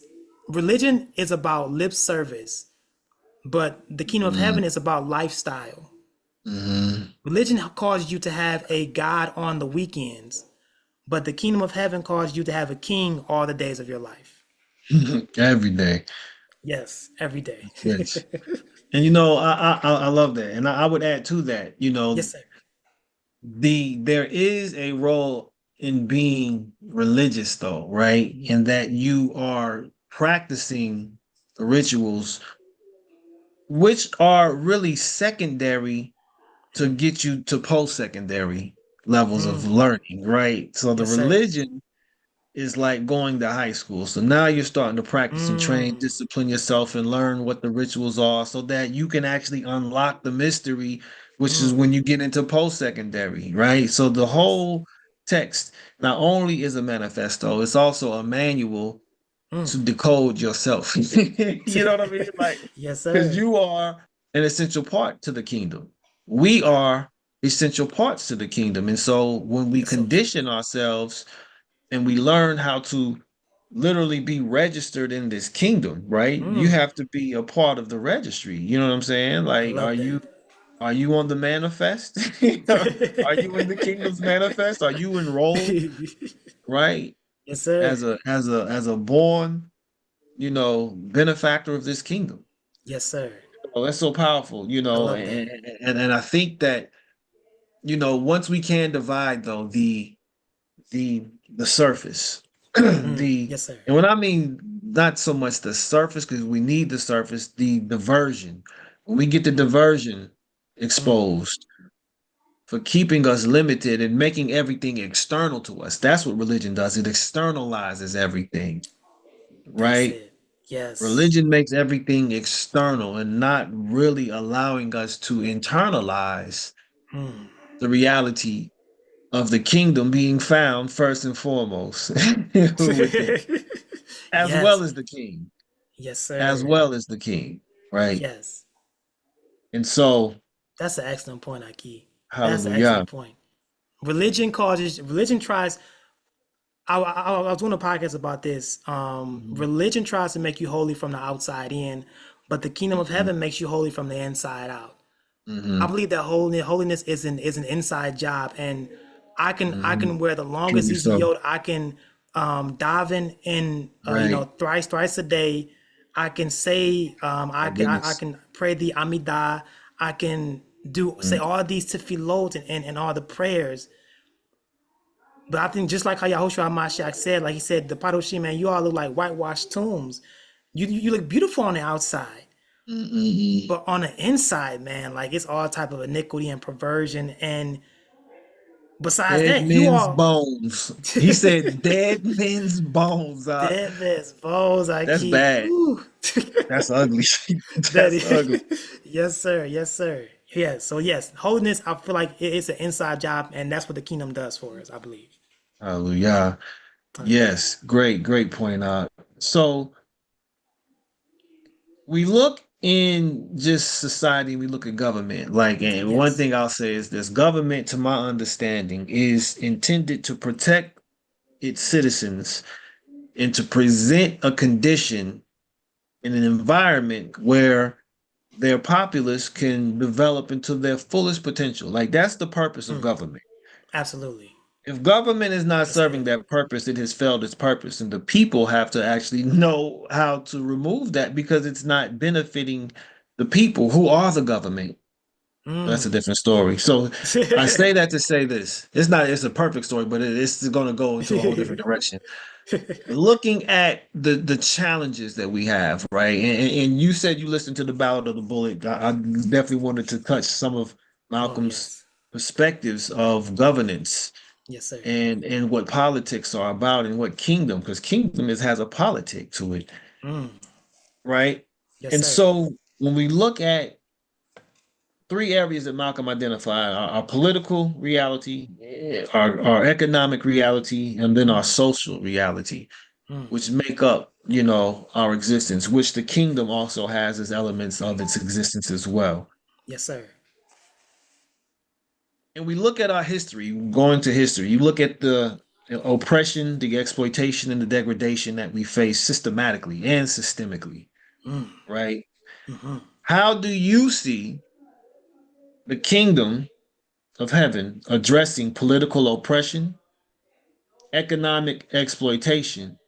religion is about lip service, but the kingdom of Mm. heaven is about lifestyle. Mm. Religion causes you to have a God on the weekends, but the kingdom of heaven causes you to have a king all the days of your life. Every day. Yes, every day. Yes. And I love that. And I would add to that, Yes, sir. there is a role in being religious though, right? In that you are practicing the rituals which are really secondary to get you to post-secondary levels of Mm, learning, right? So the yes, sir. religion is like going to high school. So now you're starting to practice and train, Mm, discipline yourself, and learn what the rituals are so that you can actually unlock the mystery, which is mm, when you get into post secondary, right? So the yes. whole text not only is a manifesto, it's also a manual Mm. to decode yourself. You know what I mean? Like, Yes, because sir. you are an essential part to the kingdom. We are essential parts to the kingdom. And so when we That's so true. condition ourselves and we learn how to literally be registered in this kingdom, right? You Mm, have to be a part of the registry. You know what I'm saying? I Like, love that. are you on the manifest? Are you in the kingdom's manifest? Are you enrolled, right? Yes, sir. As a born, benefactor of this kingdom. Yes, sir. Oh, that's so powerful, I love that. and I think that, once we can divide though the surface, Mm, the yes, sir. and when I mean not so much the surface, because we need the surface, the diversion. When we get the Mm, diversion mm, exposed for keeping us limited and making everything external to us, that's what religion does. It externalizes everything, that's right? it. Yes. Religion makes everything external and not really allowing us to internalize Mm. the reality of the kingdom being found first and foremost within, as well Yes. as the king, Yes, as sir. well as the king, right? Yes. And so, That's an excellent point, Aki. That's an hallelujah. excellent point. Religion tries. I was doing a podcast about this. Mhm, Religion tries to make you holy from the outside in, but the kingdom of mhm, heaven makes you holy from the inside out. I mhm, believe that holiness is an inside job, and I can mhm. wear the longest Truly so. EZO. I can dive in Right. thrice a day. I can say My I goodness. can pray the Amidah. I can say Mm, all these tefillot and all the prayers. But I think just like how Yahushua HaMashiach said, like he said, the Padoshim, man, you all look like whitewashed tombs. You look beautiful on the outside, mm, but on the inside, man, like it's all type of iniquity and perversion. And besides Dead that, you men's all bones. He said dead men's bones. dead man's balls, I That's keep. bad. Whew. That's ugly. That That's ugly. is, yes, sir. Yes, sir. Yes. So yes, holiness. I feel like it's an inside job, and that's what the kingdom does for us. I believe. Hallelujah. Hallelujah. Yes, great point out. So we look in just society, we look at government. Like, and one Yes. thing I'll say is this: government, to my understanding, is intended to protect its citizens and to present a condition in an environment where their populace can develop into their fullest potential. Like, that's the purpose of Mm, government. absolutely. If government is not Yes, serving sir. that purpose, it has failed its purpose. And the people have to actually know how to remove that because it's not benefiting the people who are the government. That's a Mm. different story. So I say that to say this. It's a perfect story, but it's going to go into a whole different direction. Looking at the challenges that we have, right? And you said you listened to the Ballad of the Bullet. I definitely wanted to touch some of Oh Malcolm's yes. perspectives of governance Yes, sir. and what politics are about and what kingdom, because kingdom has a politic to it, Mm. right? Yes, And sir. so when we look at three areas that Malcolm identified, our political reality, our economic reality, and then our Mm. social reality, Mm. which make up, our existence, which the kingdom also has as elements of its existence as well. Yes, sir. And we look at our history, going to history, you look at the oppression, the exploitation, and the degradation that we face systematically and systemically, Mm. right? Mm-hmm. How do you see the kingdom of heaven addressing political oppression, economic exploitation,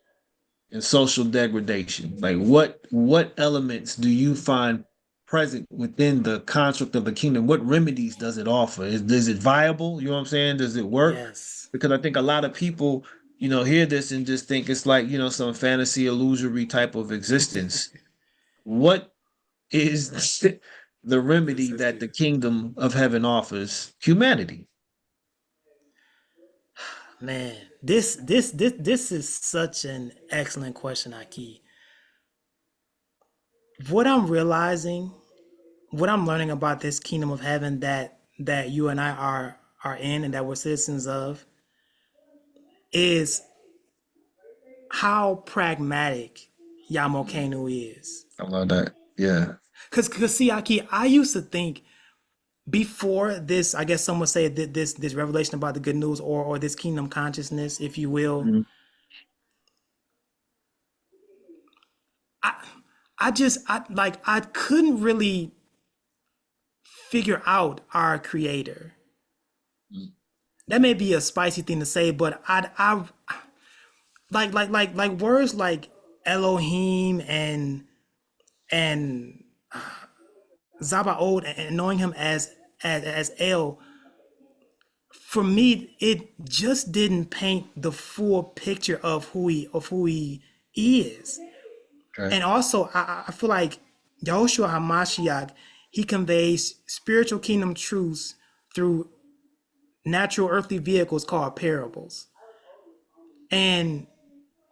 and social degradation? Like, what elements do you find present within the construct of the kingdom? What remedies does it offer? Is it viable? You know what I'm saying? Does it work? Yes. Because I think a lot of people, hear this and just think it's like, some fantasy illusory type of existence. What is the This remedy is that good. the kingdom of heaven offers humanity? Man, this is such an excellent question, Aki. What I'm realizing, what I'm learning about this kingdom of heaven that you and I are in and that we're citizens of is how pragmatic Yamokenu is. I love that. Yeah. Cause see, Aki, I used to think before this, I guess some would say that this revelation about the good news, or this kingdom consciousness, if you will, Mhm. I couldn't really figure out our creator. That may be a spicy thing to say, but I like words like Elohim and Zabaoth, and knowing him as El, for me, it just didn't paint the full picture of who he is. Okay. And also, I feel like Yahushua Hamashiach, he conveys spiritual kingdom truths through natural earthly vehicles called parables. And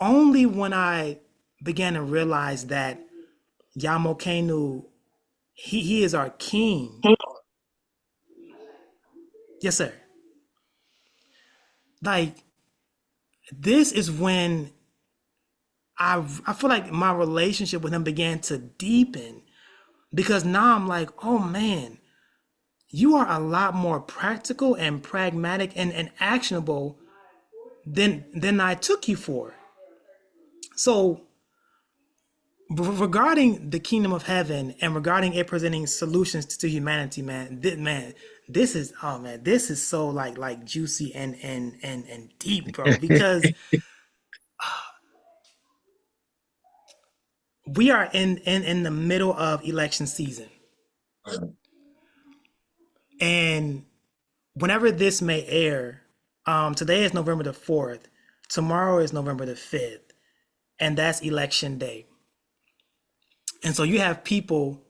only when I began to realize that Yamokenu, he is our king. Yes, sir. Like, this is when I feel like my relationship with him began to deepen, because now I'm like, oh man, you are a lot more practical and pragmatic and actionable than I took you for. So regarding the kingdom of heaven and regarding it presenting solutions to humanity, man, this is, oh man, this is so like juicy and deep, bro, because we are in the middle of election season. And whenever this may air, today is November the 4th, tomorrow is November the 5th, and that's election day. And so you have people,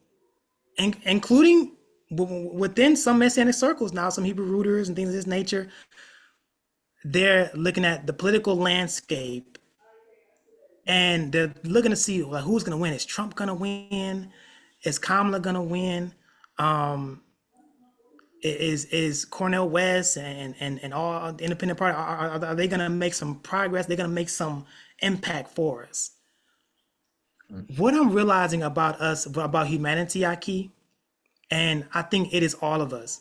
including within some messianic circles now, some Hebrew rooters and things of this nature, they're looking at the political landscape and they're looking to see, like, who's going to win. Is Trump going to win? Is Kamala going to win? Um, is Cornel West and all the independent party, are they going to make some progress? They're going to make some impact for us. What I'm realizing about us, about humanity, Aki, and I think it is all of us,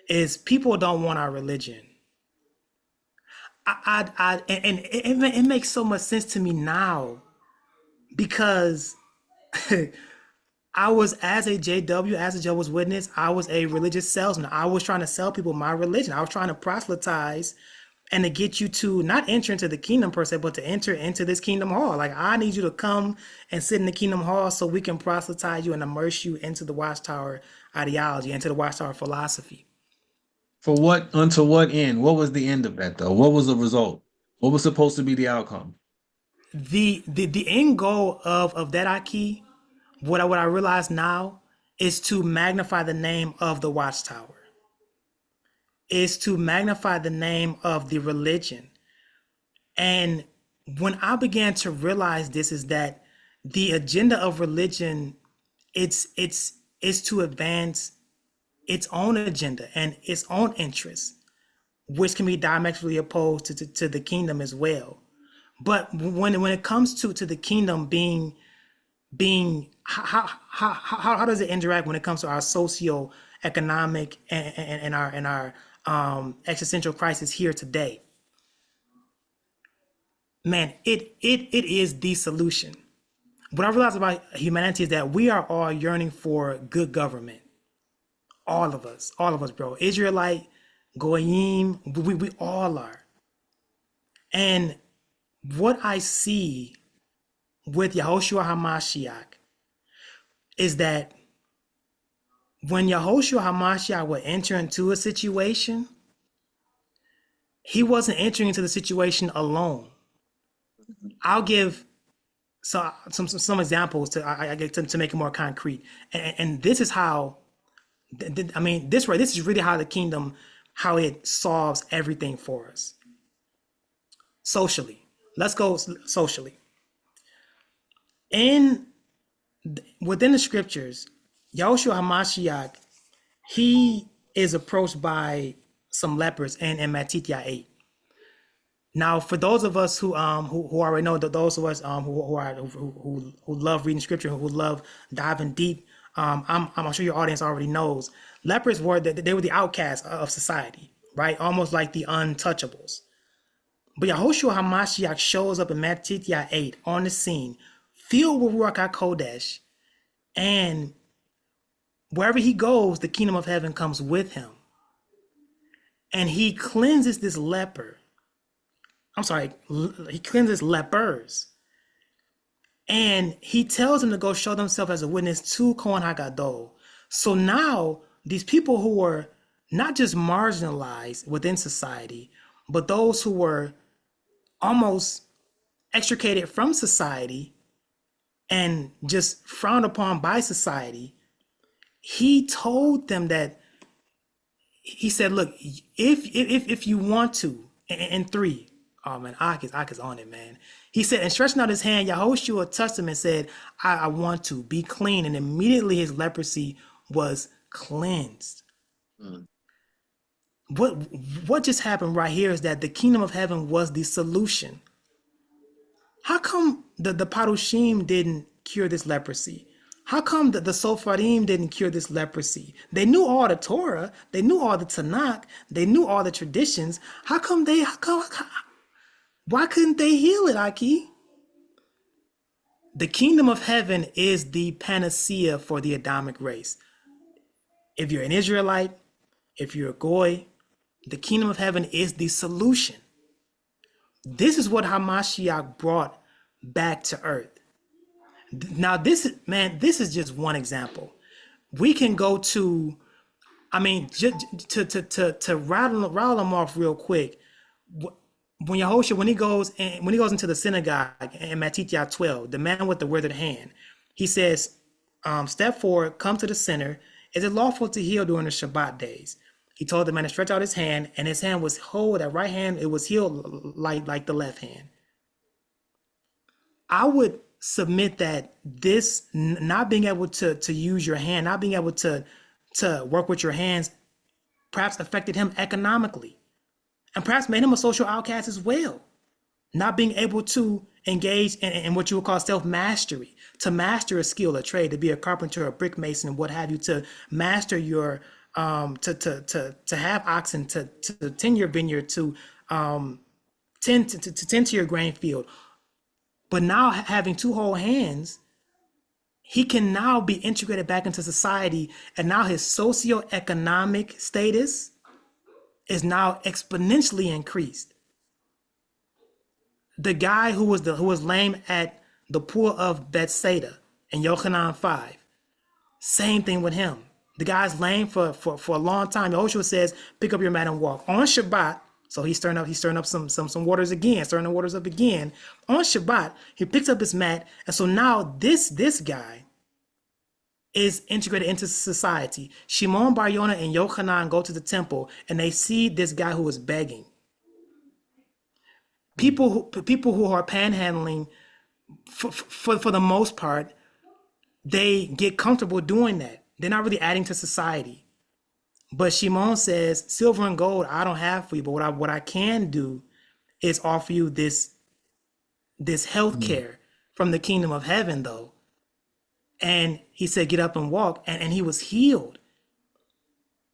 is people don't want our religion. And it makes so much sense to me now, because I was, as a JW, as a Jehovah's Witness, I was a religious salesman. I was trying to sell people my religion. I was trying to proselytize and to get you to not enter into the kingdom per se, but to enter into this kingdom hall. Like, I need you to come and sit in the kingdom hall so we can proselytize you and immerse you into the Watchtower ideology, into the Watchtower philosophy. For what, unto what end? What was the end of that though? What was the result? What was supposed to be the outcome? The end goal of that Aki, what I realize now, is to magnify the name of the Watchtower, is to magnify the name of the religion. And when I began to realize this, is that the agenda of religion, it's to advance its own agenda and its own interests, which can be diametrically opposed to the kingdom as well. But when it comes to the kingdom being how does it interact when it comes to our socio-economic and our existential crisis here today? Man, it is the solution. What I realize about humanity is that we are all yearning for good government. All of us, bro. Israelite, Goyim, we all are. And what I see with Yahushua HaMashiach is that when Yahushua HaMashiach would enter into a situation, he wasn't entering into the situation alone. I'll give some examples to make it more concrete. And this is how, I mean, this is really how the kingdom, how it solves everything for us. Socially. Let's go socially. Within the scriptures, Yahushua HaMashiach, he is approached by some lepers in Matthew 8. Now, for those of us who already know, that those of us who love reading scripture, who love diving deep, I'm sure your audience already knows. Lepers they were the outcasts of society, right? Almost like the untouchables. But Yahushua HaMashiach shows up in Matthew 8 on the scene, filled with Ruach HaKodesh, and wherever he goes, the kingdom of heaven comes with him. And he cleanses this leper. I'm sorry, he cleanses lepers. And he tells them to go show themselves as a witness to Kohen HaGadol. So now these people who were not just marginalized within society, but those who were almost extricated from society and just frowned upon by society, he told them that, he said, look, if you want to, in 3, oh man, Ak is on it, man. He said, and stretching out his hand, Yahushua touched him and said, I want to be clean. And immediately his leprosy was cleansed. Mm. What just happened right here is that the kingdom of heaven was the solution. How come the Parushim didn't cure this leprosy? How come the Sopharim didn't cure this leprosy? They knew all the Torah, they knew all the Tanakh, they knew all the traditions. Why couldn't they heal it, Aki? The kingdom of heaven is the panacea for the Adamic race. If you're an Israelite, if you're a Goy, the kingdom of heaven is the solution. This is what Hamashiach brought back to earth. Now, this is just one example. We can go to, I mean, to rattle them off real quick. When Yehoshua, when he goes into the synagogue in Matthew 12, the man with the withered hand, he says, step forward, come to the center. Is it lawful to heal during the Shabbat days? He told the man to stretch out his hand, and his hand was whole. That right hand, it was healed like the left hand. I would submit that this not being able to use your hand, not being able to work with your hands, perhaps affected him economically, and perhaps made him a social outcast as well. Not being able to engage in what you would call self-mastery, to master a skill, a trade, to be a carpenter, a brick mason, and what have you, to master your to have oxen, to tend your vineyard, to tend to your grain field. But now having 2 whole hands, he can now be integrated back into society, and now his socioeconomic status is now exponentially increased. The guy who was lame at the pool of Bethsaida in Yochanan 5, same thing with him. The guy's lame for a long time. Yehoshua says, pick up your mat and walk. On Shabbat, so he's stirring up some waters again, stirring the waters up again. On Shabbat, he picks up his mat, and so now this guy is integrated into society. Shimon Bar Yonah and Yochanan go to the temple, and they see this guy who is begging. People who are panhandling, for the most part, they get comfortable doing that. They're not really adding to society. But Shimon says, silver and gold I don't have for you, but what I can do is offer you this health care from the kingdom of heaven, though. And he said, get up and walk, and he was healed.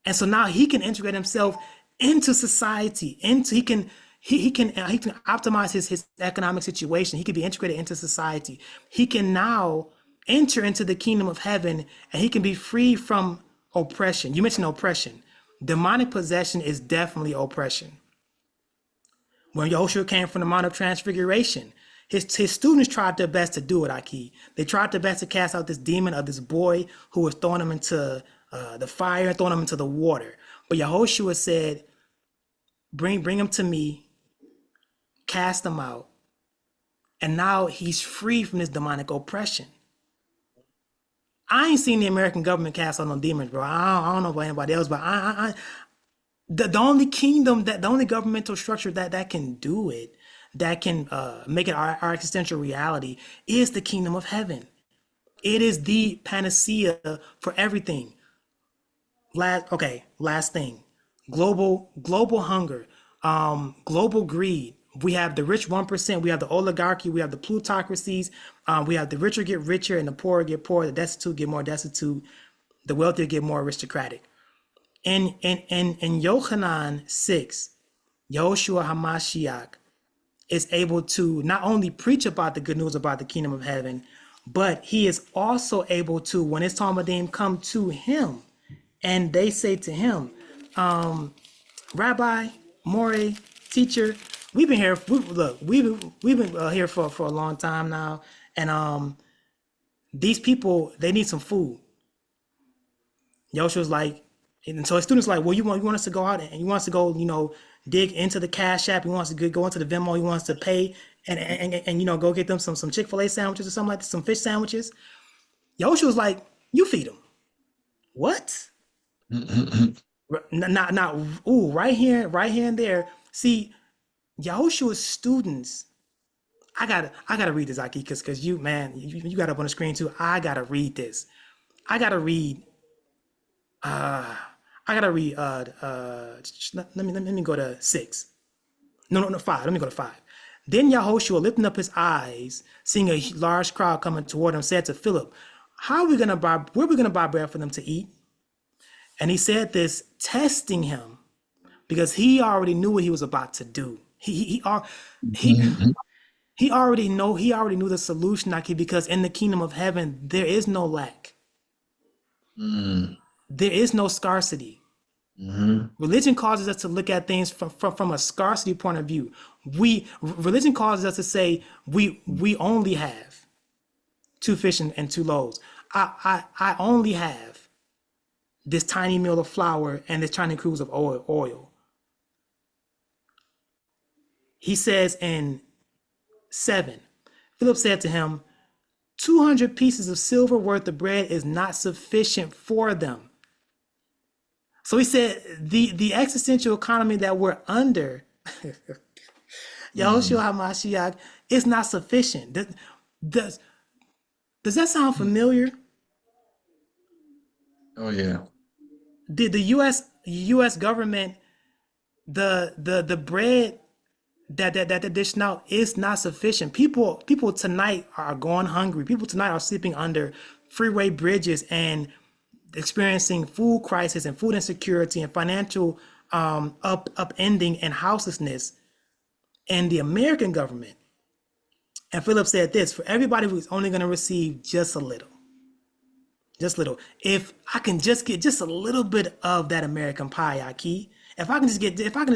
And so now he can integrate himself into society, he can optimize his economic situation. He can be integrated into society. He can now enter into the kingdom of heaven, and he can be free from oppression. You mentioned oppression. Demonic possession is definitely oppression. When Yahushua came from the Mount of Transfiguration, his students tried their best to do it, Aki. They tried their best to cast out this demon of this boy who was throwing him into the fire, throwing him into the water. But Yahushua said, bring him to me, cast him out. And now he's free from this demonic oppression. I ain't seen the American government cast out no demons, bro. I don't know about anybody else, but the only kingdom, the only governmental structure that can do it, that can make it our existential reality, is the kingdom of heaven. It is the panacea for everything. Last thing, global hunger, global greed. We have the rich 1%, we have the oligarchy, we have the plutocracies, we have the richer get richer and the poor get poorer, the destitute get more destitute, the wealthier get more aristocratic. In Yohanan 6, Yahushua HaMashiach is able to not only preach about the good news about the kingdom of heaven, but he is also able to, when his Talmudim come to him and they say to him, Rabbi, More, teacher, we've been here. We've been here for a long time now, and these people, they need some food. Yoshua's like, and so his students like, well, you want us to go out and you want us to go, dig into the Cash App. He wants to go into the Venmo. He wants to pay and go get them some Chick-fil-A sandwiches or something like this, some fish sandwiches. Yoshua's like, you feed them. What? Right here and there. See, Yahushua's students. I gotta read this, Aki, because you got up on the screen too. I gotta read this. I gotta read. Let me go to 6. No, 5. Let me go to 5. Then Yahushua, lifting up his eyes, seeing a large crowd coming toward him, said to Philip, where are we gonna buy bread for them to eat? And he said this, testing him, because he already knew what he was about to do. He already knew the solution, Aki, because in the kingdom of heaven, there is no lack. There is no scarcity. Religion causes us to look at things from a scarcity point of view. Religion causes us to say we only have 2 fish and 2 loaves. I only have this tiny meal of flour and this tiny cruse of oil. He says in 7, Philip said to him, 200 pieces of silver worth of bread is not sufficient for them. So he said the existential economy that we're under, Yahushua HaMashiach, is not sufficient. Does that sound familiar? Oh yeah. The U.S. government, the bread that they dish out is not sufficient. People tonight are going hungry. People tonight are sleeping under freeway bridges and experiencing food crisis and food insecurity and financial upending and houselessness in the American government. And Philip said this, for everybody who's only going to receive just a little, if I can just get just a little bit of that American pie, Aki, if I can just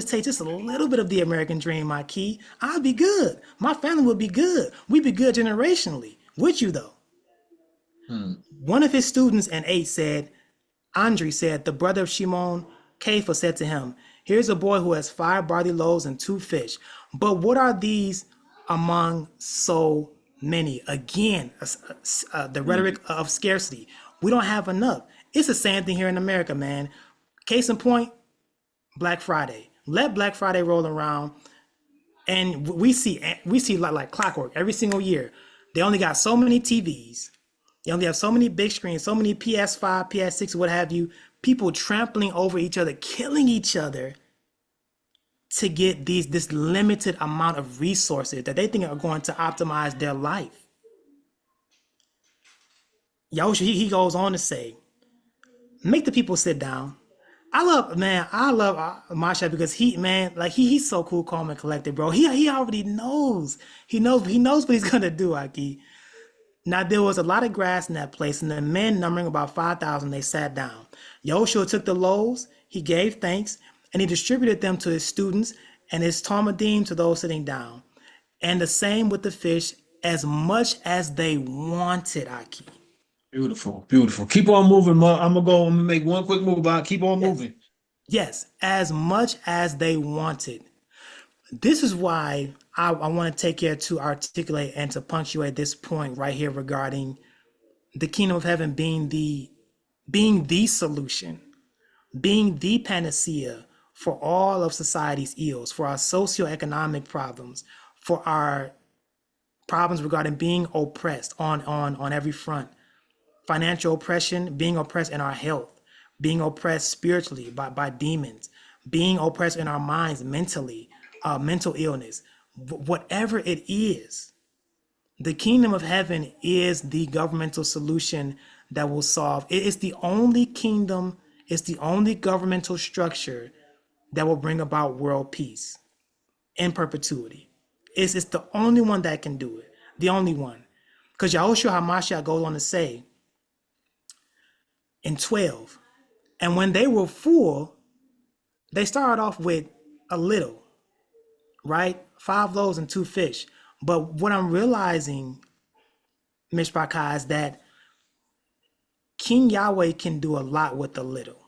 take just a little bit of the American dream, Aki, I'll be good. My family will be good. We'd be good generationally. Would you though? One of his students in 8 said, Andre said, the brother of Shimon, Kepha, said to him, here's a boy who has 5 barley loaves and 2 fish. But what are these among so many? Again, the rhetoric of scarcity. We don't have enough. It's the same thing here in America, man. Case in point, Black Friday. Let Black Friday roll around, and we see like clockwork every single year. They only got so many TVs. They only have so many big screens, so many PS5, PS6, what have you. People trampling over each other, killing each other to get this limited amount of resources that they think are going to optimize their life. Yahushua, he goes on to say, make the people sit down. I love Masha because he's so cool, calm, and collected, bro. He already knows. He knows what he's gonna do, Aki. Now there was a lot of grass in that place, and the men numbering about 5,000, they sat down. Yahushua took the loaves, he gave thanks, and he distributed them to his students and his Talmudim to those sitting down. And the same with the fish, as much as they wanted, Aki. Beautiful, beautiful. Keep on moving. I'm gonna make one quick move. Keep on moving. Yes, as much as they wanted. This is why I want to take care to articulate and to punctuate this point right here regarding the kingdom of heaven being the solution, being the panacea for all of society's ills, for our socioeconomic problems, for our problems regarding being oppressed on every front. Financial oppression, being oppressed in our health, being oppressed spiritually by demons, being oppressed in our minds mentally, mental illness, whatever it is, the kingdom of heaven is the governmental solution that will solve. It is the only kingdom, it's the only governmental structure that will bring about world peace in perpetuity. It's the only one that can do it. The only one. Because Yahushua HaMashiach goes on to say in 12, and when they were full, they started off with a little, right? 5 loaves and 2 fish. But what I'm realizing, Mishpachah, is that King Yahweh can do a lot with a little.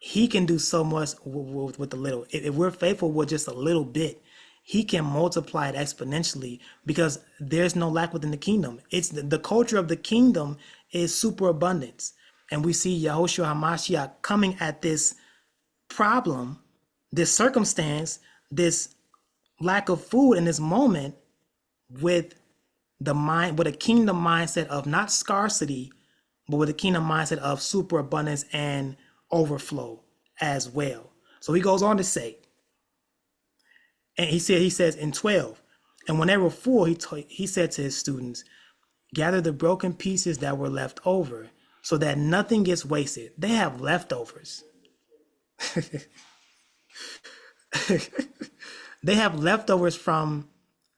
He can do so much with a little. If we're faithful with just a little bit, he can multiply it exponentially because there's no lack within the kingdom. It's the culture of the kingdom is superabundance. And we see Yahushua HaMashiach coming at this problem, this circumstance, this lack of food in this moment with with a kingdom mindset of not scarcity, but with a kingdom mindset of superabundance and overflow as well. So he goes on to say, and he says in 12, and when they were full, he said to his students, gather the broken pieces that were left over so that nothing gets wasted. They have leftovers. They have leftovers from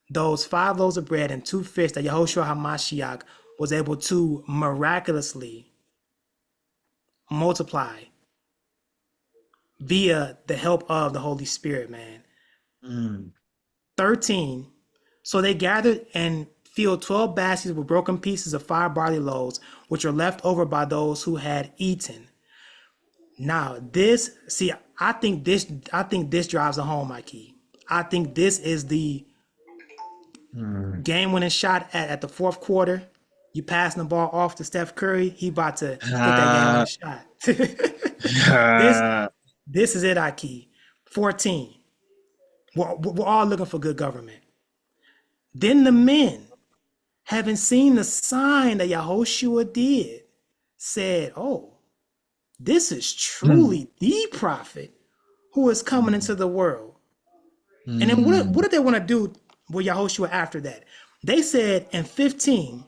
those 5 loaves of bread and 2 fish that Yahushua HaMashiach was able to miraculously multiply via the help of the Holy Spirit, man. 13, so they gathered and filled 12 baskets with broken pieces of 5 barley loaves, which were left over by those who had eaten. Now, I think this drives it home, Mikey. I think this is the game-winning shot at the 4th quarter. You passing the ball off to Steph Curry, he about to hit that game-winning shot. This is it, Aki. 14. We're all looking for good government. Then the men, having seen the sign that Yahushua did, said, oh, this is truly the prophet who is coming into the world. And then what did they want to do with Yahushua after that? They said in 15,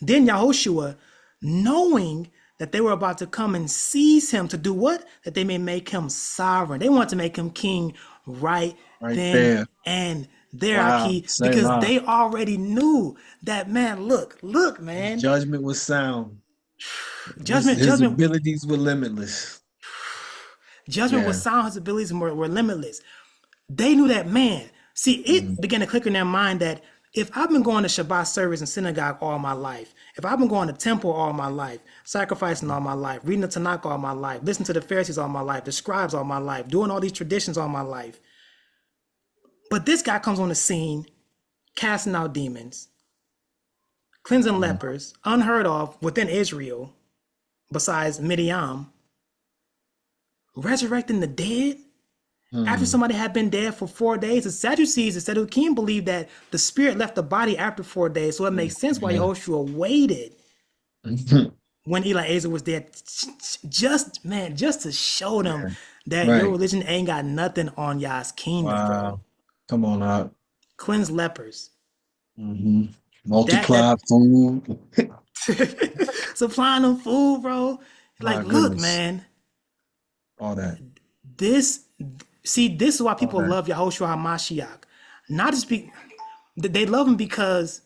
then Yahushua, knowing that they were about to come and seize him to do what? That they may make him sovereign. They want to make him king right then there. And there, wow, because they already knew that, man, look, man. His judgment was sound. His abilities were limitless. Judgment was sound. His abilities were limitless. They knew that, man. See, it began to click in their mind that if I've been going to Shabbat service and synagogue all my life, if I've been going to temple all my life, sacrificing all my life, reading the Tanakh all my life, listening to the Pharisees all my life, the scribes all my life, doing all these traditions all my life, but this guy comes on the scene, casting out demons, cleansing lepers, unheard of within Israel, besides Midian, resurrecting the dead. After somebody had been dead for 4 days, the Sadducees, the Sadducees believed that the spirit left the body after 4 days. So it makes sense why Yahushua waited when Eliezer was dead. Just to show them that your religion ain't got nothing on y'all's kingdom, bro. Come on out. Cleanse lepers. Multiply food. Supplying them food, bro. Like, look, man. All that. This is why people love Yahushua HaMashiach. Not just they love him because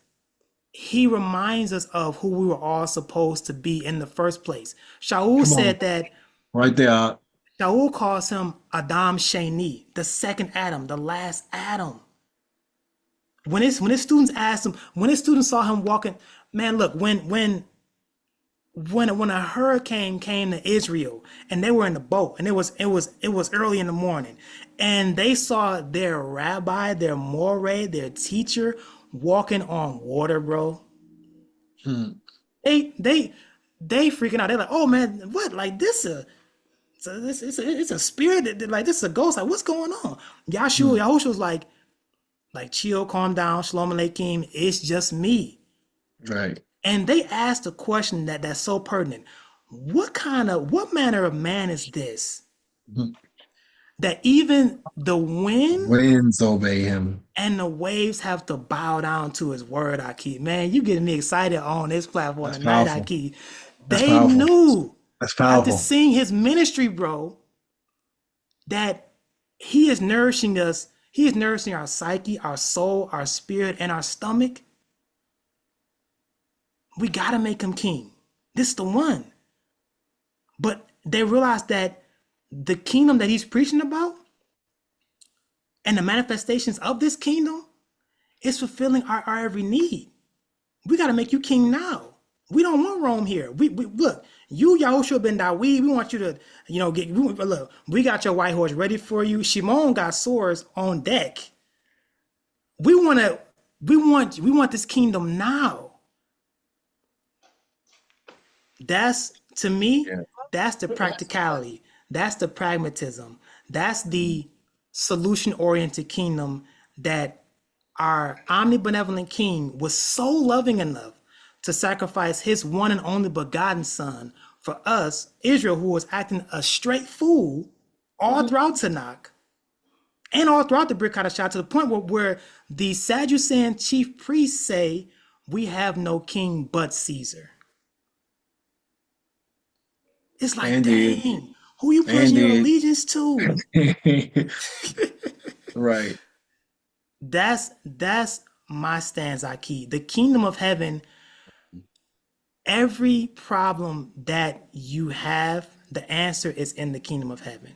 he reminds us of who we were all supposed to be in the first place. Shaul said that right there. Shaul calls him Adam Sheni, the second Adam, the last Adam. When his students asked him, when his students saw him walking, man, look, when a hurricane came to Israel and they were in the boat and it was early in the morning and they saw their rabbi, their moreh, their teacher walking on water, bro. They freaking out. They're like, oh man, what? Like it's a spirit. Like this is a ghost. Like what's going on? Yahushua was like chill, calm down, shalom aleichem. It's just me. Right. And they asked a question that's so pertinent. What manner of man is this that even the wind Winds obey him. and the waves have to bow down to his word, Aki. Man, you getting me excited on this platform That's tonight, powerful. Aki. That's They powerful. knew That's after powerful. seeing his ministry, bro, that he is nourishing us. He is nourishing our psyche, our soul, our spirit, and our stomach. We got to make him king. This is the one. But they realized that the kingdom that he's preaching about and the manifestations of this kingdom is fulfilling our every need. We got to make you king now. We don't want Rome here. We look, you Yahushua ben Dawid, we want you to, look, we got your white horse ready for you. Shimon got swords on deck. We want this kingdom now. That's, to me, Yeah. that's the practicality. That's the pragmatism. That's the solution-oriented kingdom that our omnibenevolent king was so loving enough to sacrifice his one and only begotten son for us, Israel, who was acting a straight fool all throughout Tanakh and all throughout the Brit Hadashah, to the point where the Sadducean chief priests say, we have no king but Caesar. It's like, Indeed. dang, who you pledging your allegiance to? Right. That's my stance, Aki. The kingdom of heaven, every problem that you have, the answer is in the kingdom of heaven.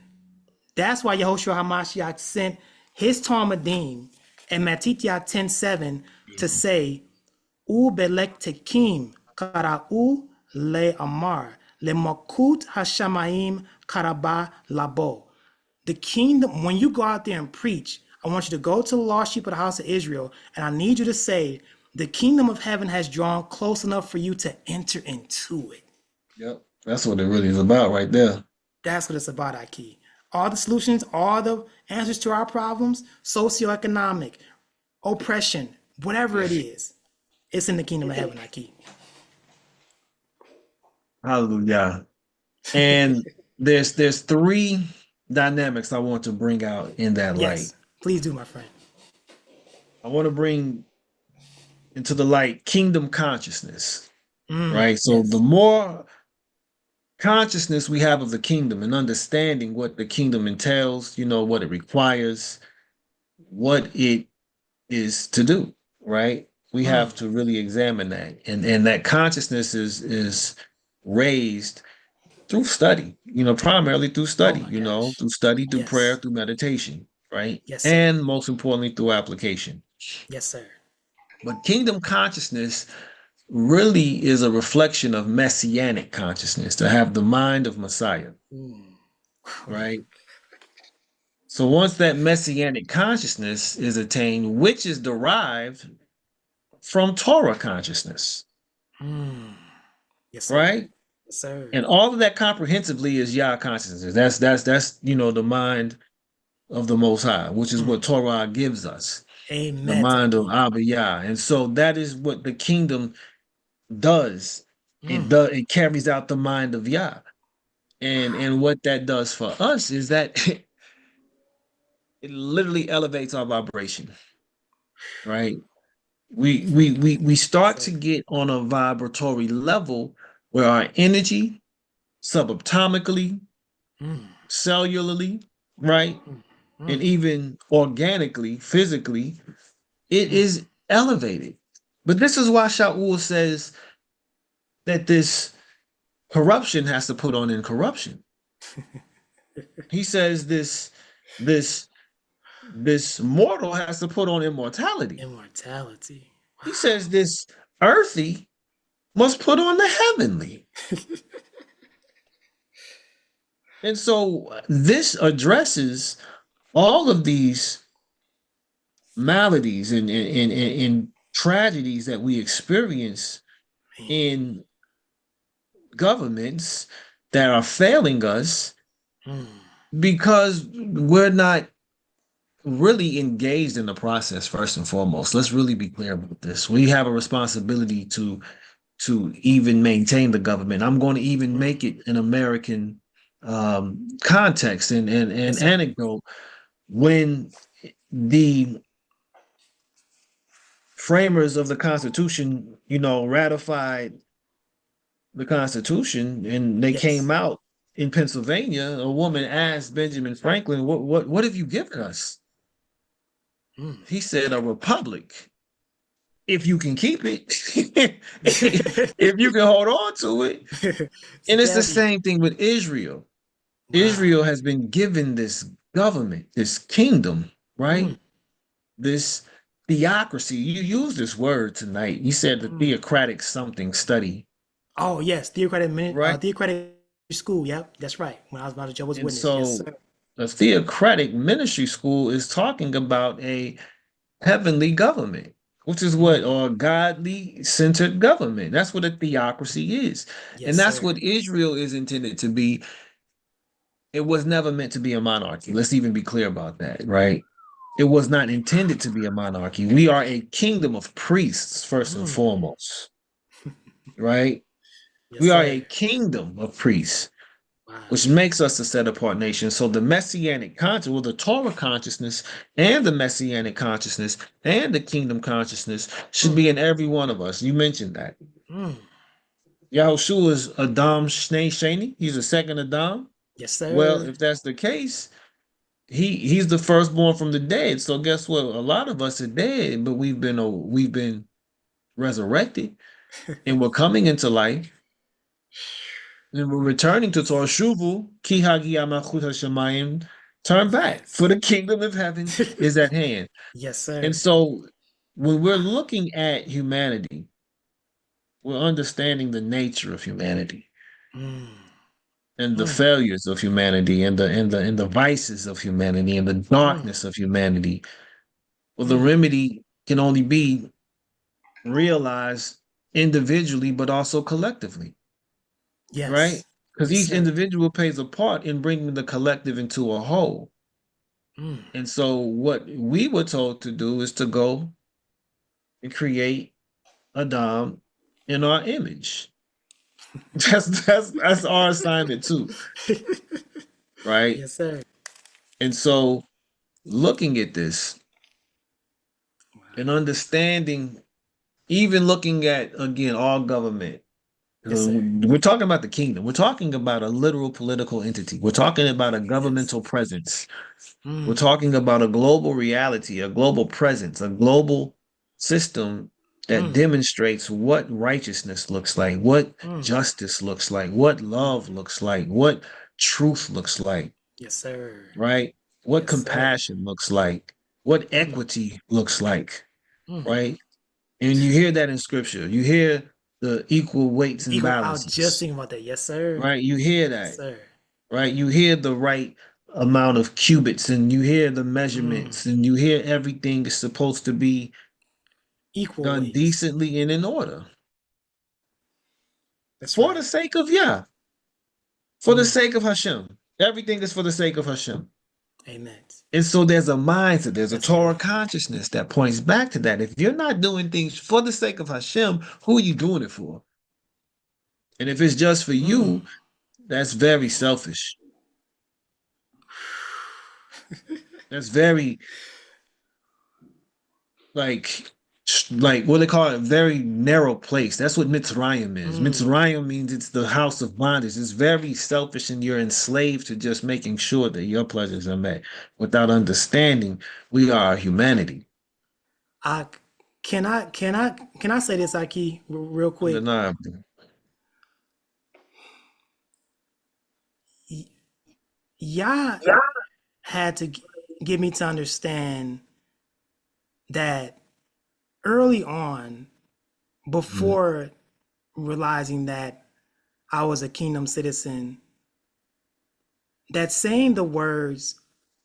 That's why Yehoshua HaMashiach sent his Talmudim in Matithya 10:7 to say, U belek tekim kara'u le amar le makut hashamayim karaba labo. The kingdom, when you go out there and preach, I want you to go to the lost sheep of the house of Israel, and I need you to say, the kingdom of heaven has drawn close enough for you to enter into it. Yep. That's what it really is about right there. That's what it's about, Aki. All the solutions, all the answers to our problems, socioeconomic, oppression, whatever it is, it's in the kingdom of heaven, Aki. Hallelujah. And there's three dynamics I want to bring out in that light. Yes, please do, my friend. I want to bring into the light kingdom consciousness, right? So yes. the more consciousness we have of the kingdom and understanding what the kingdom entails, what it requires, what it is to do, right? We have to really examine that. And that consciousness is raised through study, primarily through study, through study, through prayer, through meditation, right? Yes, sir. And most importantly, through application. Yes, sir. But kingdom consciousness really is a reflection of messianic consciousness, to have the mind of Messiah, right? So once that messianic consciousness is attained, which is derived from Torah consciousness, yes, sir. right? Yes, sir. And all of that comprehensively is Yah consciousness. That's the mind of the Most High, which is what Torah gives us. Amen. The mind of Abba Yah. And so that is what the kingdom does. It carries out the mind of Yah. And what that does for us is that it literally elevates our vibration. Right? We start to get on a vibratory level where our energy subatomically, cellularly, right? And even organically, physically, it is elevated. But this is why Shaul says that this corruption has to put on incorruption. He says this mortal has to put on immortality. Immortality. He says this earthy must put on the heavenly. And so this addresses all of these maladies and tragedies that we experience in governments that are failing us because we're not really engaged in the process. First and foremost, let's really be clear about this. We have a responsibility to even maintain the government. I'm going to even make it an American context and Yes, sir. anecdote when the framers of the Constitution, ratified the Constitution and they Yes. came out in Pennsylvania. A woman asked Benjamin Franklin, "What have you given us?" Mm. He said, "A republic. If you can keep it, if you can hold on to it." And it's the Steady. same thing with Israel. Wow. Israel has been given this government, this kingdom, Mm. right? This theocracy. You use this word tonight. You said the Mm. theocratic something study, Oh yes, right? theocratic school. Yep, that's right. When I was about a Jehovah's And Witness. Yes, so sir. the theocratic ministry school is talking about a heavenly government, which is what, Mm. or godly centered government. That's what a theocracy is. Yes, And that's sir. what Israel is intended to be. It was never meant to be a monarchy. Let's even be clear about that, right? It was not intended to be a monarchy. We are a kingdom of priests, first and Mm. foremost, right? Yes, We are sir. a kingdom of priests, Wow. which makes us a set apart nation. So the messianic consciousness, well, the Torah consciousness and the messianic consciousness and the kingdom consciousness should Mm. be in every one of us. You mentioned that. Mm. Yahushua is Adam Shnei Sheni. He's a second Adam. Yes, Well, sir. if that's the case, he's the firstborn from the dead. So guess what? A lot of us are dead, but we've been resurrected and we're coming into life. And we're returning to Torah Shuvu, Ki Hagia Malchut HaShamayim, turn back, for Yes. the kingdom of heaven is at hand. Yes, And sir. so when we're looking at humanity, we're understanding the nature of humanity Mm. and the Mm. failures of humanity and the vices of humanity and the Mm. darkness of humanity. Well, the Mm. remedy can only be realized individually, but also collectively, right? Yes. Because Yes, each sir. individual plays a part in bringing the collective into a whole. Mm. And so what we were told to do is to go and create a dom in our image. That's our assignment too, right? Yes, sir. And so looking at this and Wow. understanding, even looking at again all government. Yes, sir. We're talking about the kingdom. We're talking about a literal political entity. We're talking about a Yes. governmental presence. We're Mm. talking about a global reality, a global presence, a global system that Mm. demonstrates what righteousness looks like, what Mm. justice looks like, what Mm. love looks like, what truth looks like, Yes, sir. right? What Yes, sir. compassion looks like, what Mm. equity looks like, Mm. right? And you hear that in scripture. You hear the equal weights and Eagle out just balances, thinking about that. Yes, sir. right? You hear Yes, that, sir. right? You hear the right amount of cubits and you hear the Mm. measurements and you hear everything is supposed to be Equal done weights. decently and in order That's for the right. sake of Yah, for the Mm. sake of Hashem. Everything is for the sake of Hashem. Amen. And so there's a mindset, there's a That's Torah right. consciousness that points back to that. If you're not doing things for the sake of Hashem, who are you doing it for? And if it's just for Mm. you, that's very selfish. That's very like like what they call it, a very narrow place. That's what Mitzrayim is. Mm. Mitzrayim means it's the house of bondage. It's very selfish, and you're enslaved to just making sure that your pleasures are met. Without understanding, we are humanity. I can I say this, Aki, real quick? Undeniably. Y'all had to get me to understand that early on, Mm, before realizing that I was a kingdom citizen, that saying the words,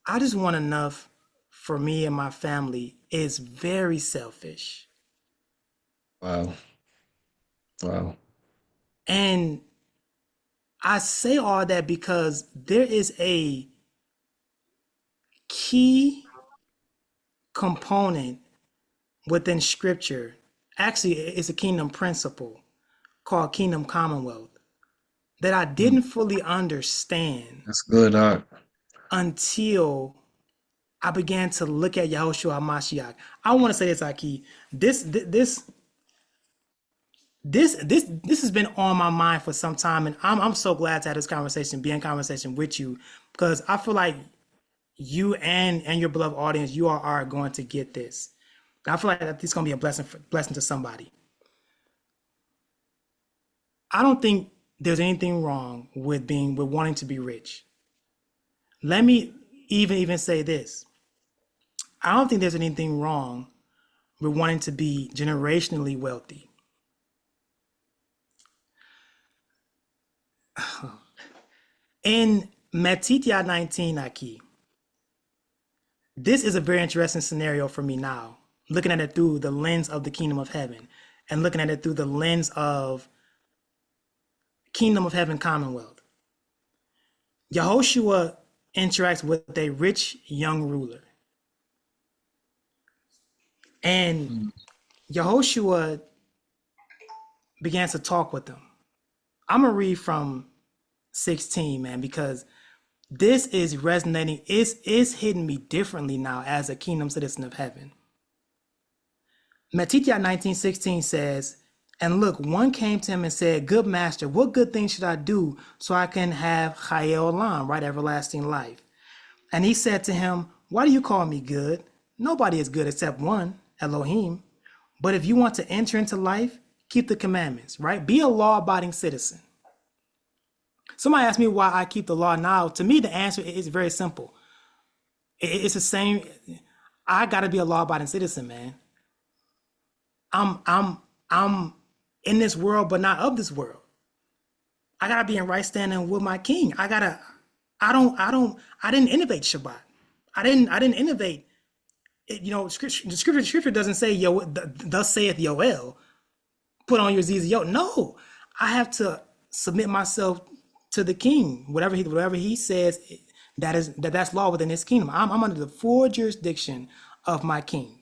I just want enough for me and my family is very selfish. wow. Wow. And I say all that because there is a key component within scripture. Actually, it's a kingdom principle called kingdom commonwealth that I didn't fully understand That's good, until I began to look at Yahushua HaMashiach. I want to say this, Aki. This has been on my mind for some time, and I'm so glad to have this conversation, be in conversation with you, because I feel like you and your beloved audience, you are going to get this. I feel like this is going to be a blessing to somebody. I don't think there's anything wrong with wanting to be rich. Let me even say this. I don't think there's anything wrong with wanting to be generationally wealthy. In Matithya 19, Aki, this is a very interesting scenario for me now, looking at it through the lens of the kingdom of heaven and looking at it through the lens of kingdom of heaven commonwealth. Yehoshua interacts with a rich young ruler. And Yehoshua began to talk with them. I'm going to read from 16, man, because this is resonating, is hitting me differently now as a kingdom citizen of heaven. Matithya 19:16 says, and look, one came to him and said, good master, what good thing should I do so I can have Chayei Olam, right, everlasting life? And he said to him, why do you call me good? Nobody is good except one, Elohim. But if you want to enter into life, keep the commandments, right? Be a law-abiding citizen. Somebody asked me why I keep the law now. To me, the answer is very simple. It's the same. I got to be a law-abiding citizen, man. I'm in this world, but not of this world. I gotta be in right standing with my King. I didn't innovate Shabbat. I didn't innovate. The scripture doesn't say, thus saith Yoel, put on your ZZ. No, I have to submit myself to the King. Whatever he says, that's law within his kingdom. I'm under the full jurisdiction of my King.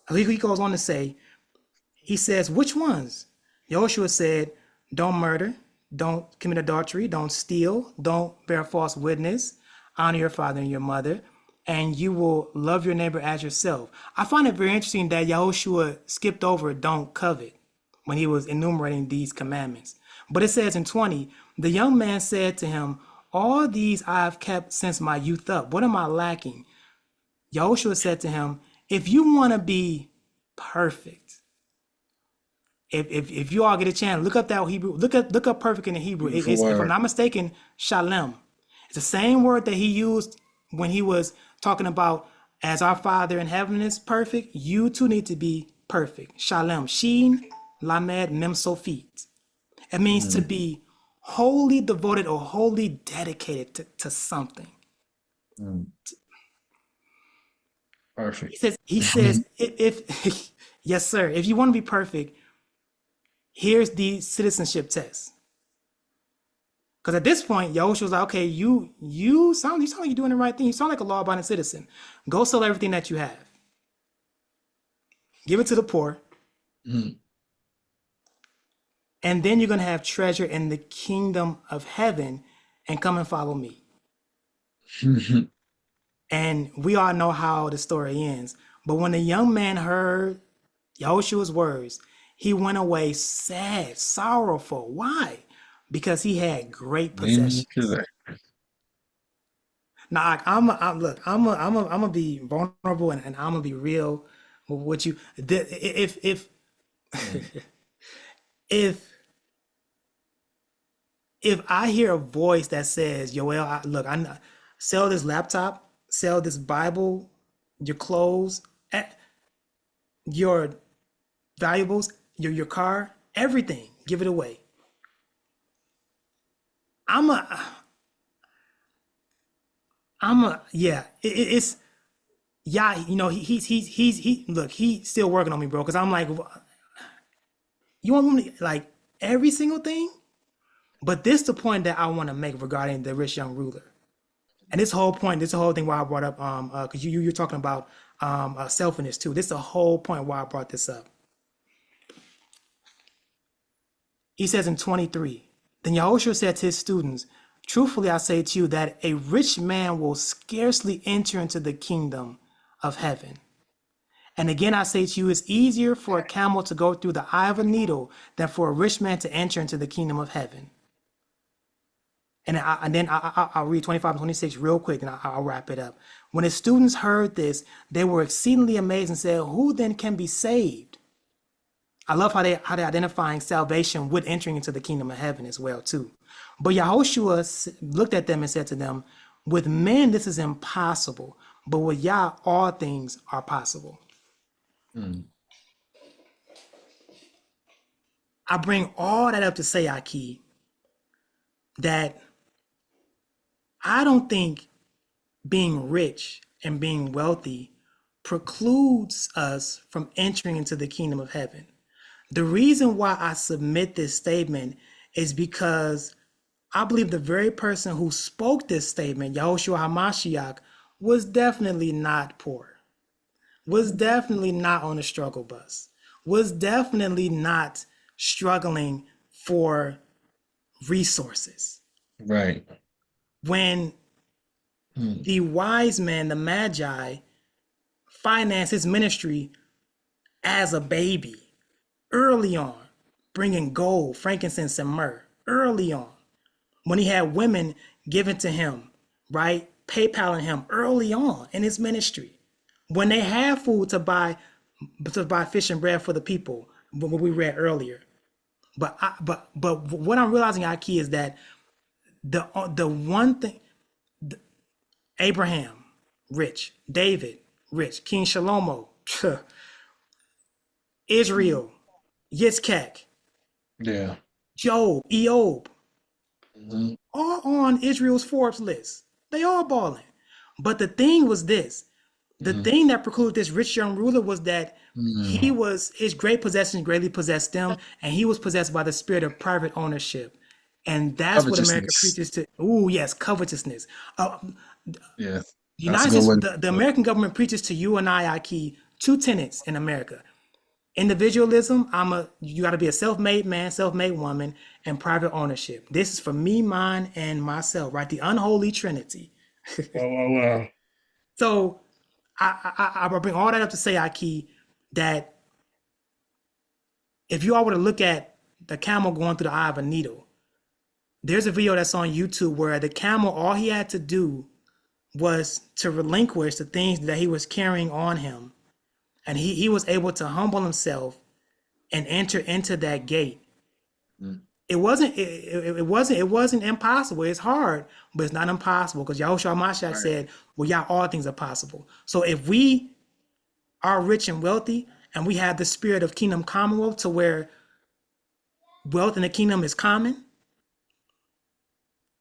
He goes on to say, he says, which ones? Yehoshua said, don't murder, don't commit adultery, don't steal, don't bear false witness, honor your father and your mother, and you will love your neighbor as yourself. I find it very interesting that Yehoshua skipped over don't covet when he was enumerating these commandments. But it says in 20, the young man said to him, all these I have kept since my youth up. What am I lacking? Yehoshua said to him, if you want to be perfect, if you all get a chance, look up that Hebrew, look up perfect in the Hebrew. If I'm not mistaken, shalem. It's the same word that he used when he was talking about as our Father in heaven is perfect, you too need to be perfect. Shalem. Shin, lamed, mem, sofit. It means to be wholly devoted or wholly dedicated to something. Perfect. He says, if yes, sir, if you want to be perfect, here's the citizenship test. Because at this point, Yahushua was like, okay, you sound like you're doing the right thing. You sound like a law-abiding citizen. Go sell everything that you have. Give it to the poor. And then you're going to have treasure in the kingdom of heaven and come and follow me. And we all know how the story ends. But when the young man heard Yahushua's words, he went away sad, sorrowful. Why? Because he had great possessions. Now, I'm gonna be vulnerable and I'm gonna be real with you. If I hear a voice that says, "Yoel, I sell this laptop, sell this Bible, your clothes, your valuables, your car, everything, give it away." It's he's still working on me, bro. Because I'm like, you want me to, like, every single thing? But this is the point that I want to make regarding the rich young ruler. And this whole thing why I brought up, because you're talking about selfishness too. This is the whole point why I brought this up. He says in 23, Then Yahushua said to his students, truthfully I say to you that a rich man will scarcely enter into the kingdom of heaven. And again, I say to you, it's easier for a camel to go through the eye of a needle than for a rich man to enter into the kingdom of heaven. And then I'll read 25 and 26 real quick, and I'll wrap it up. When his students heard this, they were exceedingly amazed and said, who then can be saved? I love how they're identifying salvation with entering into the kingdom of heaven as well, too. But Yahushua looked at them and said to them, with men, this is impossible, but with Yah, all things are possible. I bring all that up to say, Aki, that I don't think being rich and being wealthy precludes us from entering into the kingdom of heaven. The reason why I submit this statement is because I believe the very person who spoke this statement, Yahushua HaMashiach, was definitely not poor, was definitely not on a struggle bus, was definitely not struggling for resources. Right. When the wise man, the Magi, financed his ministry as a baby, early on, bringing gold, frankincense, and myrrh, early on. When he had women given to him, right, PayPaling him early on in his ministry. When they had food to buy fish and bread for the people, what we read earlier. But what I'm realizing, Aki, is that the one thing, Abraham, rich, David, rich, King Shalomo, Israel, Yitzchak, Yeah. Job, Eob, all on Israel's Forbes list. They all balling. But the thing was this. The thing that precluded this rich young ruler was that his great possessions greatly possessed them, and he was possessed by the spirit of private ownership. And that's what America preaches to. Oh, yes, covetousness. Yeah. The United States, the American government preaches to you and I, Aki, two tenets in America. Individualism, you got to be a self-made man, self-made woman, and private ownership. This is for me, mine, and myself, right? The unholy trinity. Wow. So I bring all that up to say, Aki, that if you all were to look at the camel going through the eye of a needle, there's a video that's on YouTube where the camel, all he had to do was to relinquish the things that he was carrying on him. And he was able to humble himself and enter into that gate. It wasn't impossible. It's hard, but it's not impossible because Yahushua Mashiach said, well, yeah, all things are possible. So if we are rich and wealthy and we have the spirit of kingdom commonwealth to where wealth in the kingdom is common,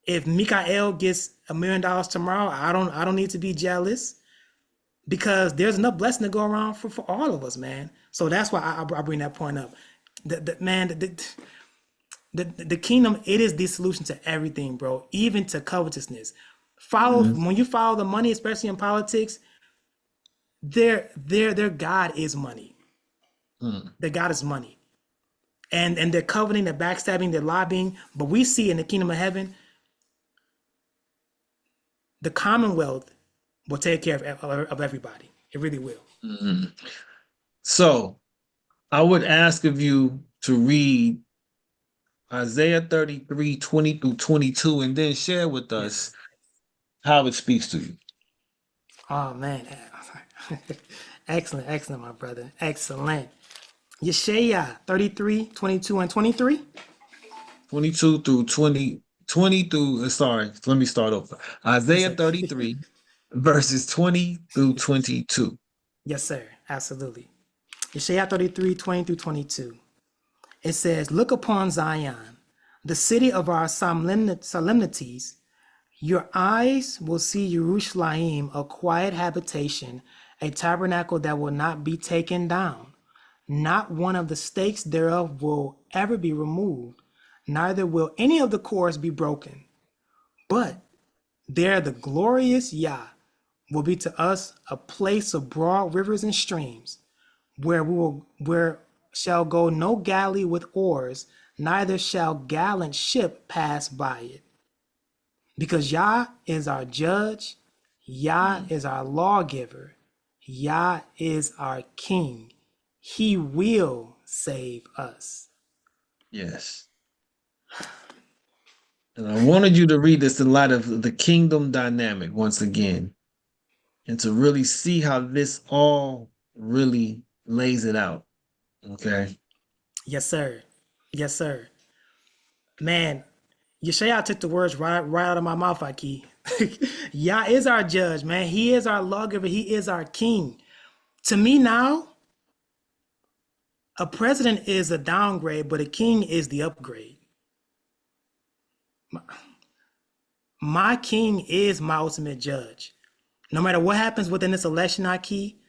if Mikael gets $1 million tomorrow, I don't need to be jealous. Because there's enough blessing to go around for all of us, man. So that's why I bring that point up. The kingdom, it is the solution to everything, bro. Even to covetousness. When you follow the money, especially in politics, their God is money. Their God is money. And they're coveting, they're backstabbing, they're lobbying. But we see in the kingdom of heaven, the commonwealth will take care of everybody. It really will. So I would ask of you to read Isaiah 33, 20 through 22, and then share with us how it speaks to you. Oh, man. Excellent, my brother. Excellent. Yeshaya 33, 22, and 23. 22 through 20 through, sorry, let me start over. Isaiah 33, verses 20 through 22. Yes, sir. Absolutely. Yeshaya 33, 20 through 22. It says, look upon Zion, the city of our solemnities. Your eyes will see Jerusalem, a quiet habitation, a tabernacle that will not be taken down. Not one of the stakes thereof will ever be removed, neither will any of the cords be broken. But there the glorious Yah will be to us a place of broad rivers and streams, where shall go no galley with oars, neither shall gallant ship pass by it. Because Yah is our judge, Yah is our lawgiver, Yah is our king. He will save us. Yes. And I wanted you to read this in light of the kingdom dynamic once again, and to really see how this all really lays it out. Okay. Yes, sir. Yes, sir. Man, Yeshaya took the words right out of my mouth, Aki. Yah is our judge, man. He is our lawgiver. He is our king. To me now, a president is a downgrade, but a king is the upgrade. My king is my ultimate judge. No matter what happens within this election, Aki,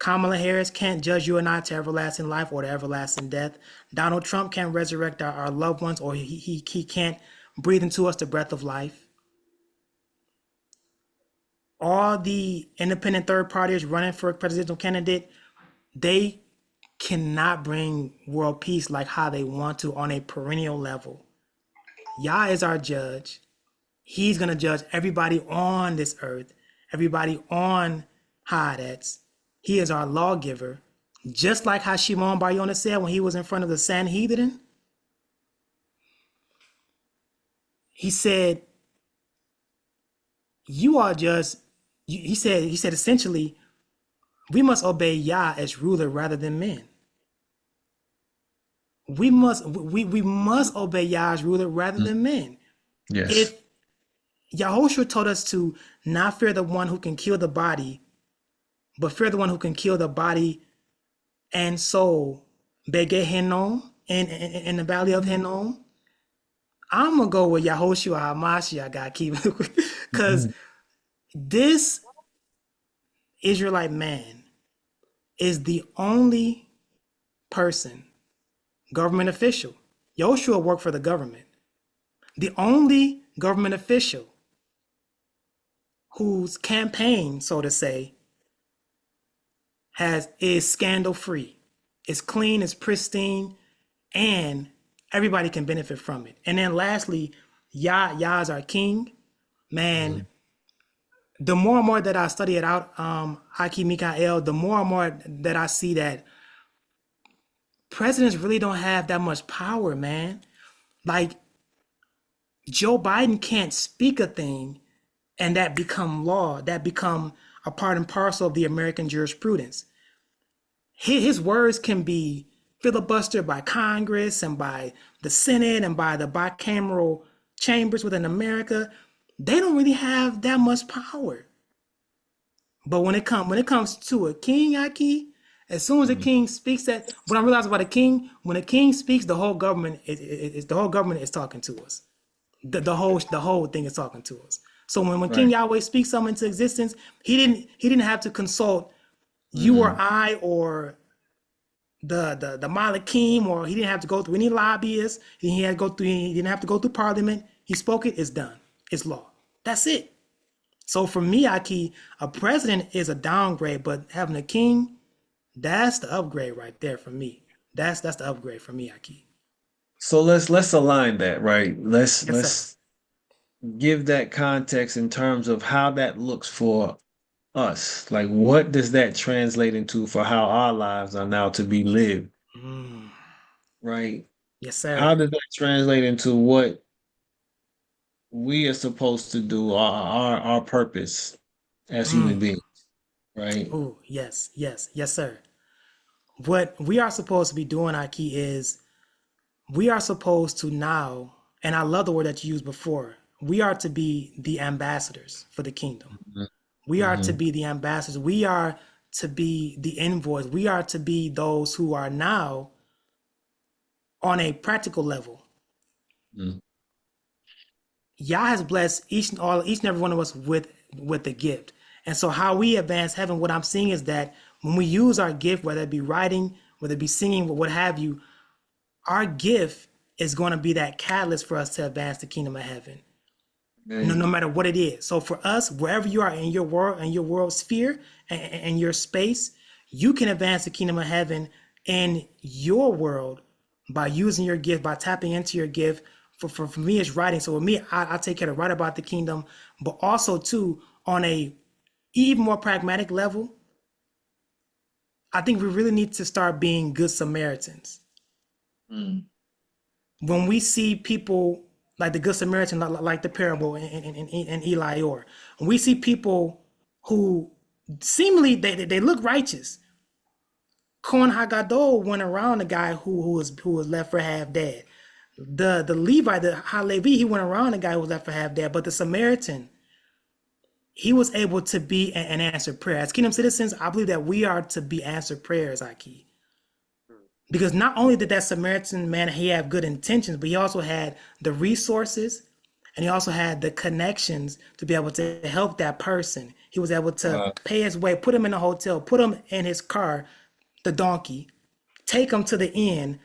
Kamala Harris can't judge you and I to everlasting life or to everlasting death. Donald Trump can't resurrect our loved ones, or he can't breathe into us the breath of life. All the independent third parties running for presidential candidate, they cannot bring world peace like how they want to on a perennial level. Yah is our judge. He's going to judge everybody on this earth, everybody on Haaretz. He is our lawgiver. Just like how Shimon Bar Yonah said when he was in front of the Sanhedrin. He said, you are just, he said essentially, we must obey Yah as ruler rather than men. We must obey Yah as ruler rather than men. Yes. If Yahushua told us to not fear the one who can kill the body, but fear the one who can kill the body and soul, Bege Hinnom, in the valley of Hinnom, I'm going to go with Yahushua HaMashiach, God keep it, because this Israelite man is the only person, government official. Yahushua worked for the government. The only government official whose campaign, so to say, is scandal free, is clean, is pristine, and everybody can benefit from it. And then lastly, Yah is our king. Man, the more and more that I study it out, Haki Mikael, the more and more that I see that presidents really don't have that much power, man. Like, Joe Biden can't speak a thing and that become law, that become a part and parcel of the American jurisprudence. His words can be filibustered by Congress and by the Senate and by the bicameral chambers within America. They don't really have that much power. But when it comes to a king, Aki, as soon as a king speaks, that what I realize about a king, when a king speaks, the whole government is talking to us. The whole thing is talking to us. So when King Yahweh speaks something into existence, he didn't have to consult you or I or the Malakim, or he didn't have to go through any lobbyists. He didn't have to go through Parliament. He spoke it. It's done. It's law. That's it. So for me, Aki, a president is a downgrade, but having a king, that's the upgrade right there for me. That's the upgrade for me, Aki. So let's align that, right? Let's Yes, give that context in terms of how that looks for us. Like, what does that translate into for how our lives are now to be lived? Right? Yes, sir. How does that translate into what we are supposed to do, our purpose as human beings? Right? Oh, yes, sir. What we are supposed to be doing, Aki, is we are supposed to now, and I love the word that you used before, we are to be the ambassadors for the kingdom. We are to be the ambassadors. We are to be the envoys. We are to be those who are now on a practical level. Yah has blessed each and every one of us with a gift. And so how we advance heaven, what I'm seeing is that when we use our gift, whether it be writing, whether it be singing, what have you, our gift is going to be that catalyst for us to advance the kingdom of heaven. No matter what it is. So for us, wherever you are in your world sphere and your space, you can advance the kingdom of heaven in your world by using your gift, by tapping into your gift. For me, it's writing. So with me, I take care to write about the kingdom, but also too on a even more pragmatic level. I think we really need to start being good Samaritans. Mm. When we see people like the Good Samaritan, like the parable in Eli Or, when we see people who seemingly they look righteous. Kohen Hagadol went around the guy who was left for half dead. The Levite, the Halevi, he went around the guy who was left for half dead. But the Samaritan, he was able to be an answered prayer. As kingdom citizens, I believe that we are to be answered prayers, Aki. Because not only did that Samaritan man, he have good intentions, but he also had the resources and he also had the connections to be able to help that person. He was able to Wow. pay his way, put him in a hotel, put him in his car, the donkey, take him to the inn,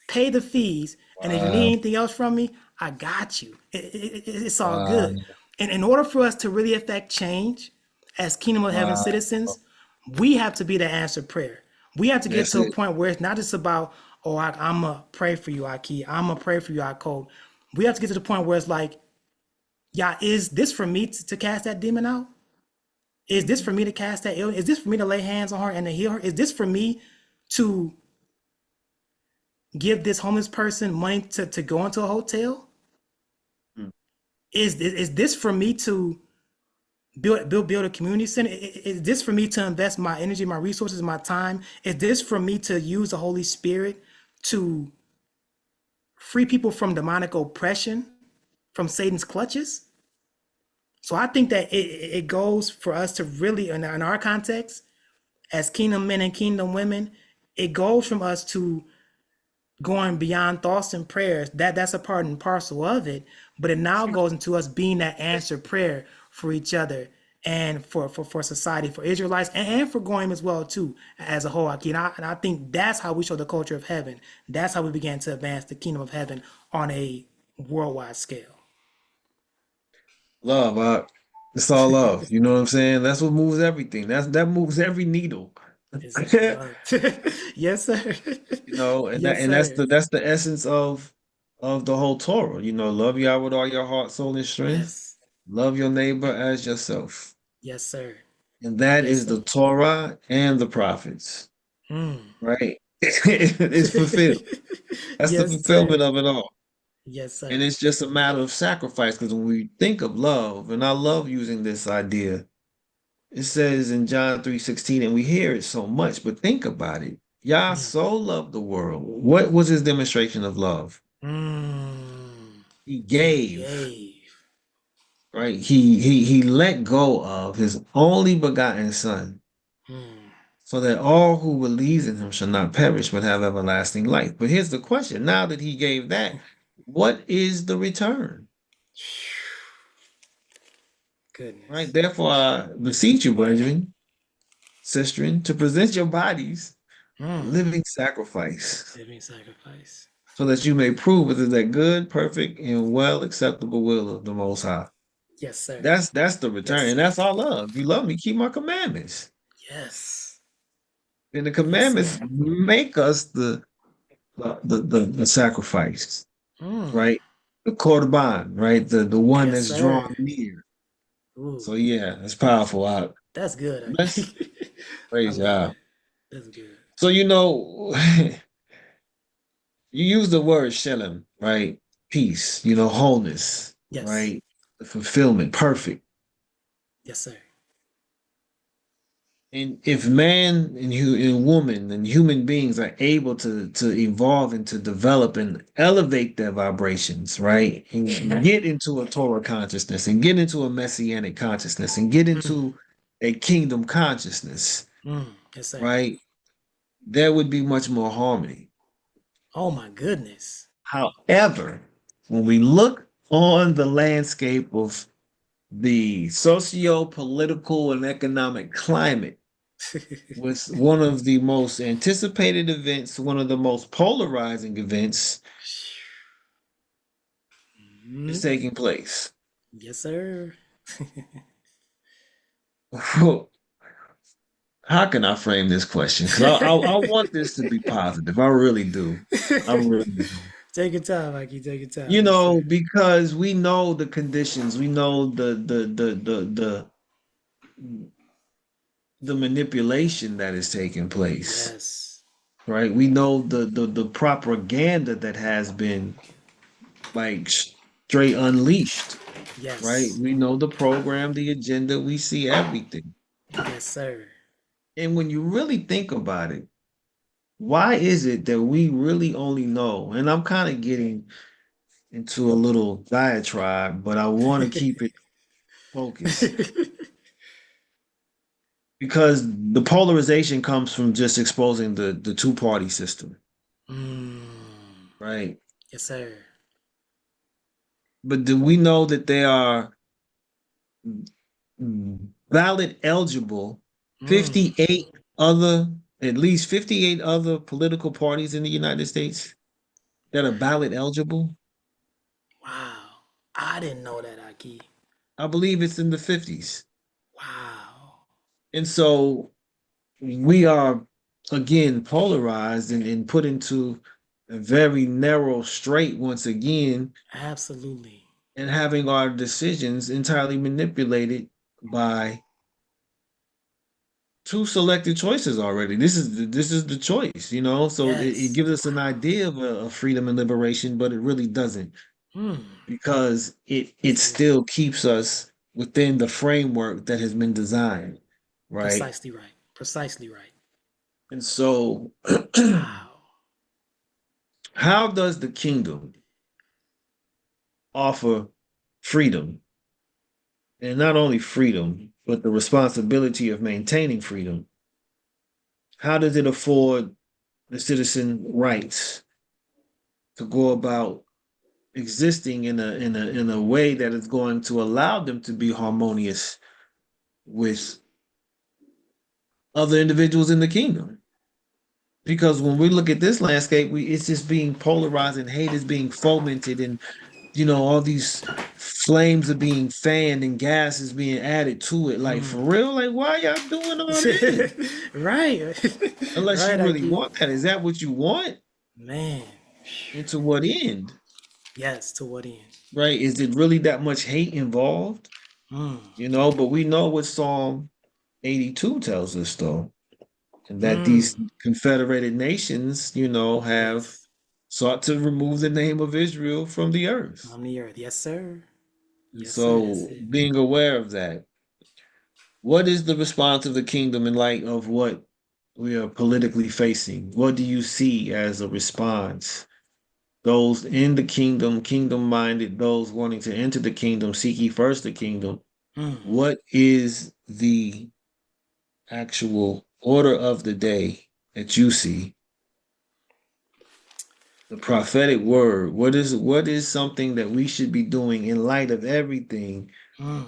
pay the fees, and if you need Wow. anything else from me, I got you. It's all Wow. good. And in order for us to really affect change as Kingdom of Heaven Wow. citizens, we have to be the answered prayer. We have to get That's to a it. point where it's not just about, oh, I'm going to pray for you, Aki. I'm going to pray for you, Ako. We have to get to the point where it's like, yeah, is this for me to cast that demon out? Is this for me to cast that illness? Is this for me to lay hands on her and to heal her? Is this for me to give this homeless person money to go into a hotel? Mm. Is this for me to build a community center? Is this for me to invest my energy, my resources, my time? Is this for me to use the Holy Spirit to free people from demonic oppression, from Satan's clutches? So I think that it goes for us to really, in our context, as kingdom men and kingdom women, it goes from us to going beyond thoughts and prayers. That's a part and parcel of it, but it now goes into us being that answered prayer for each other and for society, for Israelites, and for Goyim as well too, as a whole. And I think that's how we show the culture of heaven. That's how we began to advance the kingdom of heaven on a worldwide scale. Love, it's all love. You know what I'm saying? That's what moves everything. That moves every needle. It's love. Yes, sir. You know, and Yes, sir. that's the essence of the whole Torah. You know, love Yah with all your heart, soul, and strength. Yes. Love your neighbor as yourself. Yes, sir. And that Yes, is sir. the Torah and the prophets, Mm. right? It's fulfilled. That's the Yes, sir. fulfillment of it all. Yes, And sir. it's just a matter of sacrifice because when we think of love, and I love using this idea, it says in John 3:16, and we hear it so much, but think about it. Yah Mm. so loved the world. What was his demonstration of love? Mm. He He gave, gave. right? He let go of his only begotten son, Mm. so that all who believes in him shall not perish but have everlasting life. But here's the question: now that he gave that, what is the return? Right? Goodness. Therefore, I beseech you, brethren, sistren, to present your bodies a Mm. living sacrifice, Living sacrifice. so that you may prove whether that good, perfect, and well acceptable will of the Most High. Yes, sir. That's the Yes, return, and sir. that's all love. If you love me, keep my commandments. Yes. And the Yes, commandments sir. make us the sacrifice, Mm. right? The korban, right? The one Yes, that's drawn sir. near. Ooh, So yeah, it's powerful. that's good. Let's I praise love God. it. That's good. So you use the word shalom, right? Peace, wholeness, Yes. right? The fulfillment, perfect. Yes, sir. And if man and woman and human beings are able to evolve and to develop and elevate their vibrations, right? And get into a Torah consciousness and get into a messianic consciousness and get Mm. into a kingdom consciousness, Mm. Yes, sir. right? There would be much more harmony. Oh my goodness. However, when we look on the landscape of the socio-political and economic climate, was one of the most anticipated events, one of the most polarizing events is Mm. taking place. Yes, sir. how can I frame this question? Because I want this to be positive. I really do. I really do. Take your time, Mikey. Take your time. Yes, sir. Because we know the conditions, we know the manipulation that is taking place, Yes. right? We know the propaganda that has been like straight unleashed, right? Yes. We know the program, the agenda, we see everything. Yes, sir. And when you really think about it, why is it that we really only know? And I'm kind of getting into a little diatribe, but I want to keep it focused because the polarization comes from just exposing the two-party system, Mm. right? Yes, sir. But do we know that there are ballot eligible Mm. 58 other, at least 58 other political parties in the United States that are ballot eligible? Wow. I didn't know that, Aki. I believe it's in the 50s. Wow. And so we are again polarized and put into a very narrow strait once again, Absolutely. and having our decisions entirely manipulated by two selected choices already. This is the choice, so it Yes. gives us an idea of freedom and liberation, but it really doesn't, Mm. because it Absolutely. still keeps us within the framework that has been designed, right? Precisely right. Precisely right. And so Wow. how does the kingdom offer freedom, and not only freedom, but the responsibility of maintaining freedom? How does it afford the citizen rights to go about existing in a way that is going to allow them to be harmonious with other individuals in the kingdom? Because when we look at this landscape, it's just being polarized, and hate is being fomented, and all these flames are being fanned and gas is being added to it. Like, for Mm. real, like, why y'all doing all this? Right. Unless you Right, really Aki. want that. Is that what you want? Man. And to what end? Yes, to what end? Right? Is it really that much hate involved? Mm. But we know what Psalm 82 tells us, though, and that Mm. these confederated nations, have Yes. sought to remove the name of Israel from the earth. On the earth. Yes, sir. And Yes, sir. That's so, it. being aware of that, what is the response of the kingdom in light of what we are politically facing? What do you see as a response? Those in the kingdom, kingdom minded, those wanting to enter the kingdom, seek ye first the kingdom. Mm. What is the actual order of the day that you see? The prophetic word. What is something that we should be doing in light of everything Mm.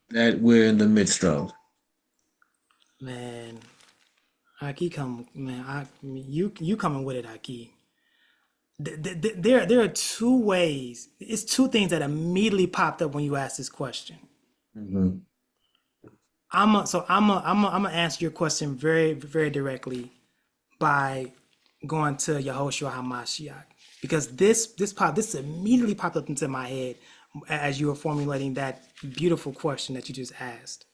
that we're in the midst of? Man. Aki come man, you coming with it, Aki. There are two ways. It's two things that immediately popped up when you asked this question. Mhm. I'm gonna answer your question very very directly by going to Yehoshua Hamashiach, because this immediately popped up into my head as you were formulating that beautiful question that you just asked.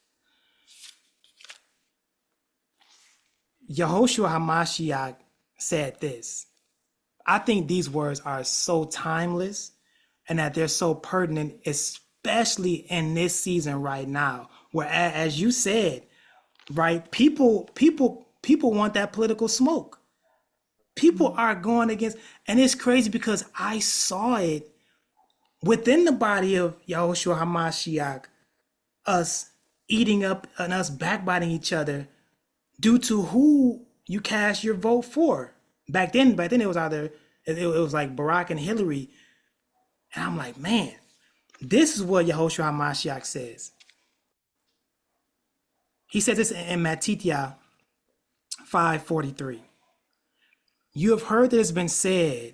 Yehoshua Hamashiach said this. I think these words are so timeless and that they're so pertinent, especially in this season right now, where, as you said, right, people want that political smoke. People are going against, and it's crazy because I saw it within the body of Yahushua Hamashiach, us eating up and us backbiting each other due to who you cast your vote for. Back then it was either it was like Barack and Hillary, and I'm like, man, this is what Yahushua Hamashiach says. He says this in Matithia 5:43. You have heard that it's been said,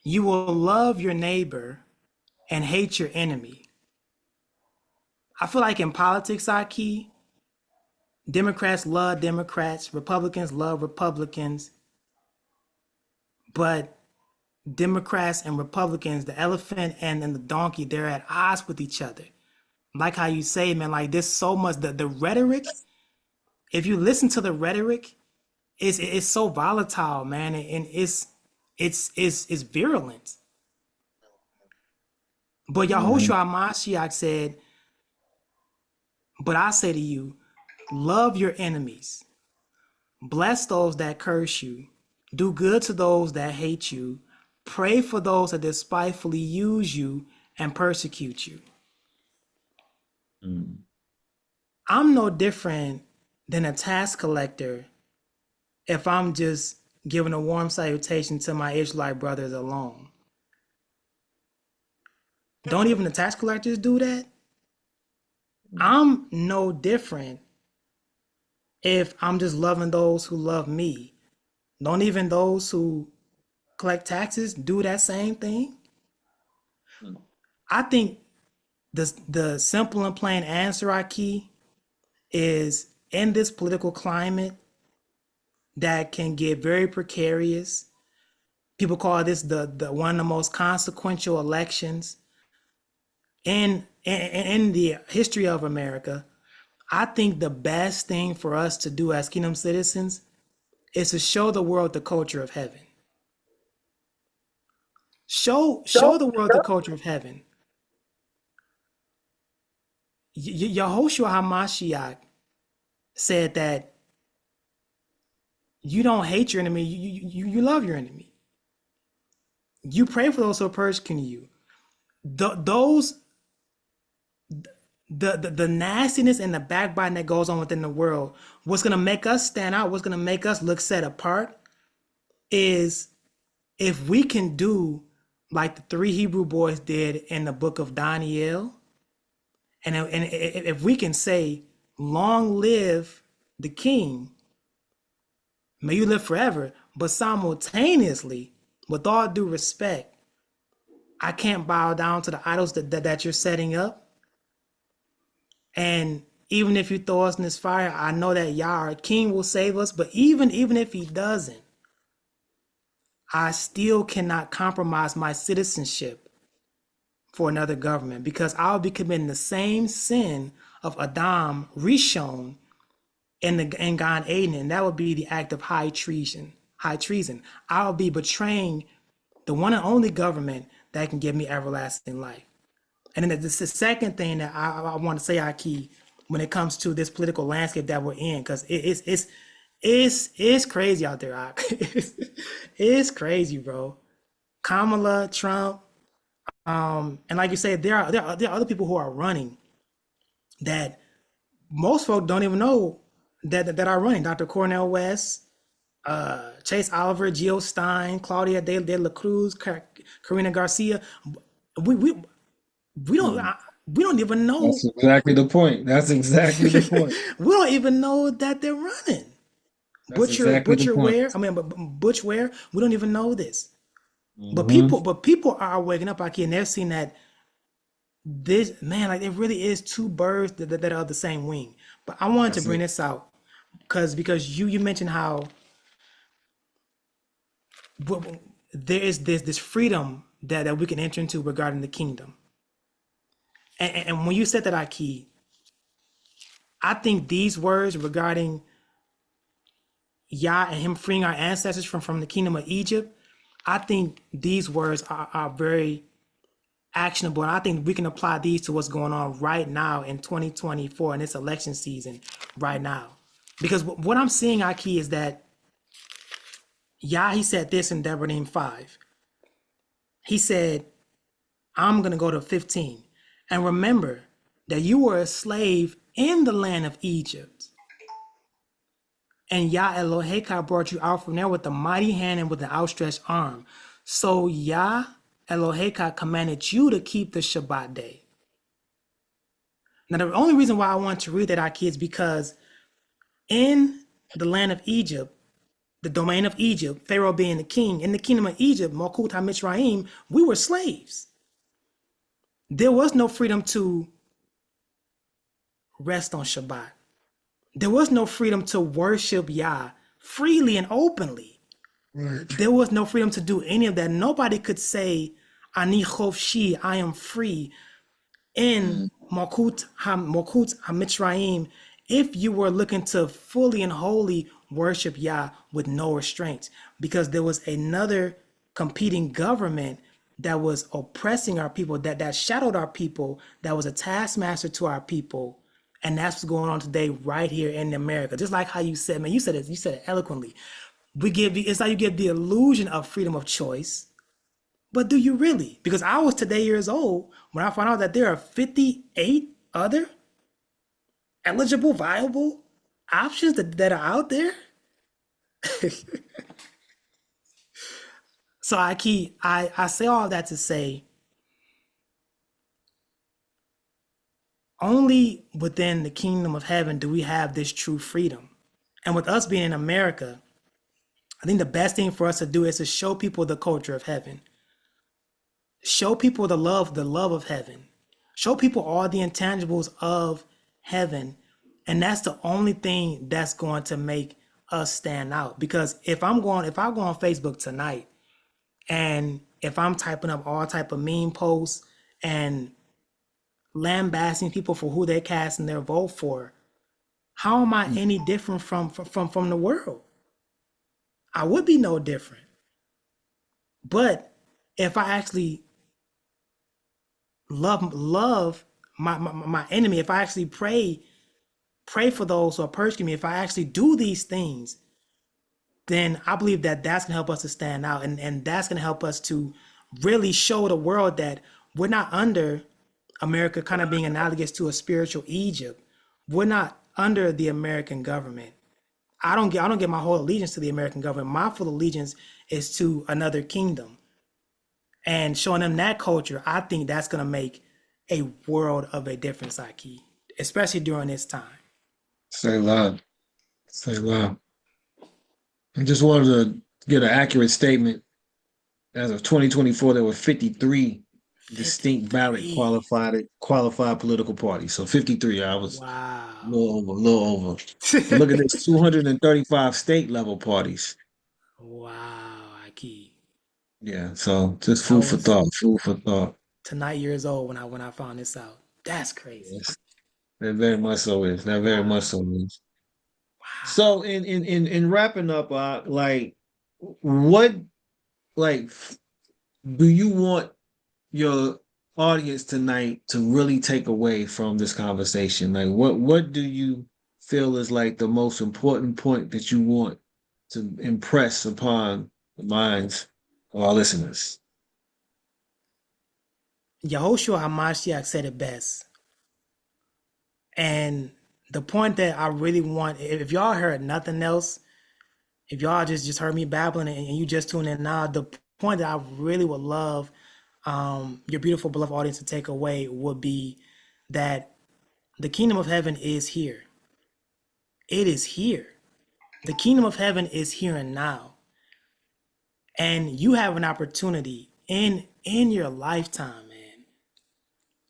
you will love your neighbor and hate your enemy. I feel like in politics, Aki, Democrats love Democrats, Republicans love Republicans, but Democrats and Republicans, the elephant and the donkey, they're at odds with each other. Like how you say, man, like there's so much the rhetoric. If you listen to the rhetoric, it's so volatile, man, and it's virulent. But Mhm. Yahushua Mashiach said, "But I say to you, love your enemies, bless those that curse you, do good to those that hate you, pray for those that despitefully use you and persecute you." Mm. I'm no different than a tax collector if I'm just giving a warm salutation to my Israelite brothers alone. Don't even the tax collectors do that? I'm no different if I'm just loving those who love me. Don't even those who collect taxes do that same thing? Mm. I think the simple and plain answer, Aki, is in this political climate that can get very precarious. People call this the one of the most consequential elections in the history of America. I think the best thing for us to do as kingdom citizens is to show the world the culture of heaven. Show the world the culture of heaven. Yahushua HaMashiach said that you don't hate your enemy, you love your enemy. You pray for those who are persecuting you. Those the nastiness and the backbiting that goes on within the world, what's gonna make us stand out, what's gonna make us look set apart is if we can do like the three Hebrew boys did in the book of Daniel, and if we can say, "Long live the King, may you live forever," but simultaneously, with all due respect, I can't bow down to the idols that you're setting up. And even if you throw us in this fire, I know that Yah, our King, will save us. But even if he doesn't, I still cannot compromise my citizenship for another government because I'll be committing the same sin of Adam Rishon in Gan Eden, and that would be the act of high treason. High treason. I'll be betraying the one and only government that can give me everlasting life. And then the second thing that I want to say, Aki, when it comes to this political landscape that we're in, because it's crazy out there. It's crazy, bro. Kamala, Trump, and like you said, there are other people who are running that most folks don't even know that are running. Dr. Cornel West, Chase Oliver, Gio Stein, Claudia de la Cruz, Karina Garcia. We we we don't Mm. we don't even That's know. exactly the point. That's exactly the point. We don't even know that they're running. That's Butcher exactly the Butcher point. Ware. I mean, Butch Ware. We don't even know this. But Hmm. people are waking up, Aki, and they're seeing that this man, like it really is two birds that are of the same wing. But I wanted to That's bring it. this out because you mentioned how there is this freedom that we can enter into regarding the kingdom. And when you said that, Aki, I think these words regarding Yah and him freeing our ancestors from the kingdom of Egypt, I think these words are very actionable. And I think we can apply these to what's going on right now in 2024 in this election season right now. Because what I'm seeing, Aki, is that Yah, he said this in Devarim 5. He said, I'm going to go to 15. And remember that you were a slave in the land of Egypt. And Yah Eloheka brought you out from there with a mighty hand and with an outstretched arm. So Yah Eloheka commanded you to keep the Shabbat day. Now, the only reason why I want to read that, Aki, is because in the land of Egypt, the domain of Egypt, Pharaoh being the king, in the kingdom of Egypt, Malkut HaMitzrayim, we were slaves. There was no freedom to rest on Shabbat. There was no freedom to worship Yah freely and openly. Right. There was no freedom to do any of that. Nobody could say, Ani Chofshi, I am free, in Mm. Malkut HaMitzrayim, if you were looking to fully and wholly worship Yah with no restraints, because there was another competing government that was oppressing our people, that shadowed our people, that was a taskmaster to our people. And that's what's going on today right here in America. Just like how you said, man, you said it eloquently. It's like you give the illusion of freedom of choice, but do you really? Because I was today years old when I found out that there are 58 other eligible, viable options that are out there. So I say all that to say only within the kingdom of heaven do we have this true freedom. And with us being in America, I think the best thing for us to do is to show people the culture of heaven. Show people the love of heaven. Show people all the intangibles of heaven. And that's the only thing that's going to make us stand out. Because if I go on Facebook tonight and if I'm typing up all type of meme posts and lambasting people for who they're casting their vote for, how am I any different from the world? I would be no different. But if I actually love my enemy, if I actually pray for those who are persecuting me, if I actually do these things, then I believe that that's gonna help us to stand out, and that's gonna help us to really show the world that we're not under America kind of being analogous to a spiritual Egypt. We're not under the American government. I don't get my whole allegiance to the American government. My full allegiance is to another kingdom. And showing them that culture, I think that's going to make a world of a difference, Aki, especially during this time. Say loud. Say loud. I just wanted to get an accurate statement. As of 2024, there were 53 distinct ballot 53. qualified political parties. So 53. I was a Wow. little over. But look at this, 235 state level parties. Wow, Aki. Yeah, so just I food for was thought. Food for thought. tonight years old when I found this out. That's crazy. Yes, that very much so is. That very much Wow. so is. Wow. So in wrapping up, like what like do you want your audience tonight to really take away from this conversation? Like what do you feel is like the most important point that you want to impress upon the minds of our listeners? Yahushua HaMashiach said it best. And the point that I really want, if y'all heard nothing else, if y'all just heard me babbling and you just tuned in now, the point that I really would love your beautiful beloved audience to take away would be that the kingdom of heaven is here. It is here. The kingdom of heaven is here and now. And you have an opportunity in your lifetime, man,